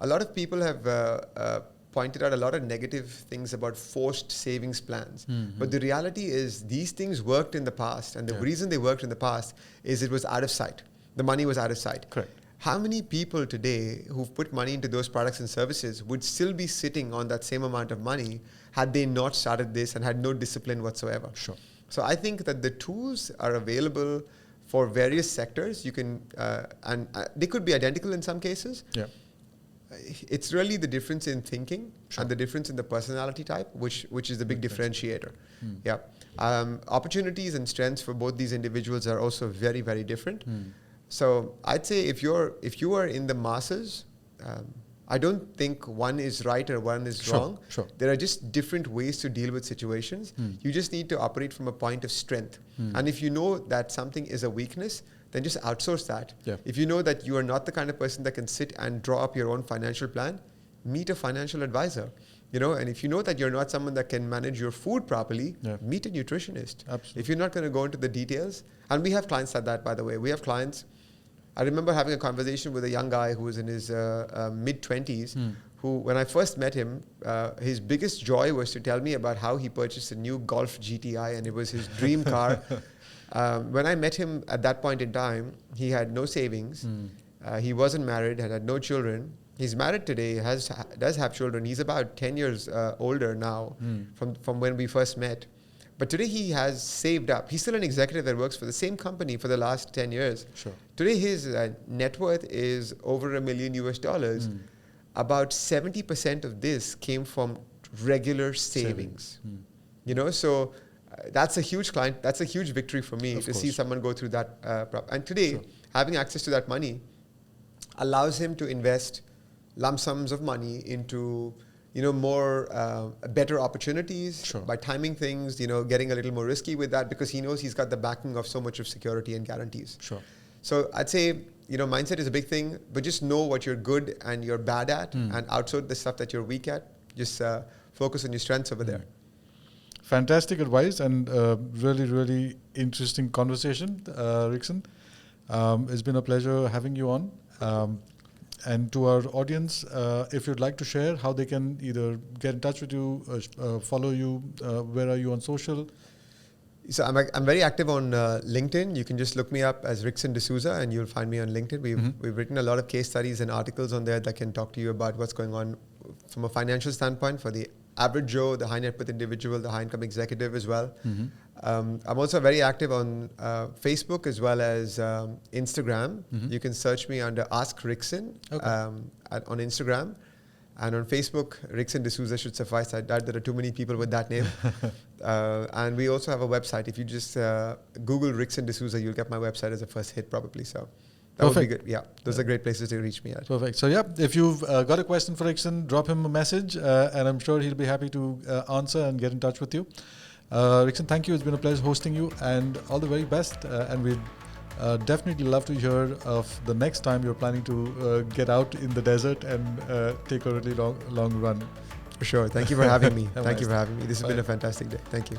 A lot of people have pointed out a lot of negative things about forced savings plans. But the reality is these things worked in the past. And the reason they worked in the past is it was out of sight. The money was out of sight. Correct. How many people today who've put money into those products and services would still be sitting on that same amount of money had they not started this and had no discipline whatsoever? Sure. So I think that the tools are available for various sectors. You can, and they could be identical in some cases. Yeah. It's really the difference in thinking and the difference in the personality type, which is the big differentiator. Yeah. Opportunities and strengths for both these individuals are also very, very different. So I'd say if you are in the masses, I don't think one is right or one is wrong. Sure. There are just different ways to deal with situations. You just need to operate from a point of strength. And if you know that something is a weakness, then just outsource that. Yeah. If you know that you are not the kind of person that can sit and draw up your own financial plan, meet a financial advisor. You know, and if you know that you're not someone that can manage your food properly, meet a nutritionist. Absolutely. If you're not going to go into the details, and we have clients like that, by the way. We have clients. I remember having a conversation with a young guy who was in his mid-20s, who, when I first met him, his biggest joy was to tell me about how he purchased a new Golf GTI, and it was his dream car. When I met him at that point in time, he had no savings. He wasn't married, had no children. He's married today, does have children. He's about 10 years older now from when we first met. But today he has saved up. He's still an executive that works for the same company for the last 10 years. Sure. Today his net worth is over $1 million. About 70% of this came from regular savings. You know, so that's a huge client. That's a huge victory for me to see someone go through that. And today, having access to that money allows him to invest lump sums of money into, you know, more better opportunities by timing things, you know, getting a little more risky with that because he knows he's got the backing of so much of security and guarantees. Sure. So I'd say, you know, mindset is a big thing, but just know what you're good and you're bad at and outsource the stuff that you're weak at. Just focus on your strengths over there. Fantastic advice and really, really interesting conversation, Rickson. It's been a pleasure having you on. And to our audience, if you'd like to share how they can either get in touch with you, follow you, where are you on social? So I'm very active on LinkedIn. You can just look me up as Rickson Dsouza and you'll find me on LinkedIn. We've written a lot of case studies and articles on there that can talk to you about what's going on from a financial standpoint for the average Joe, the high net worth individual, the high income executive as well. I'm also very active on Facebook as well as Instagram. You can search me under Ask Rickson on Instagram. And on Facebook, Rickson Dsouza should suffice. I doubt there are too many people with that name. And we also have a website. If you just Google Rickson Dsouza, you'll get my website as a first hit probably. So that would be good. Yeah, those are great places to reach me at. Perfect. So yeah, if you've got a question for Rickson, drop him a message and I'm sure he'll be happy to answer and get in touch with you. Rickson, thank you. It's been a pleasure hosting you and all the very best. And we'd definitely love to hear of the next time you're planning to get out in the desert and take a really long run. For sure. Thank you for having me. Thank you for having me. This has been a fantastic day. Thank you.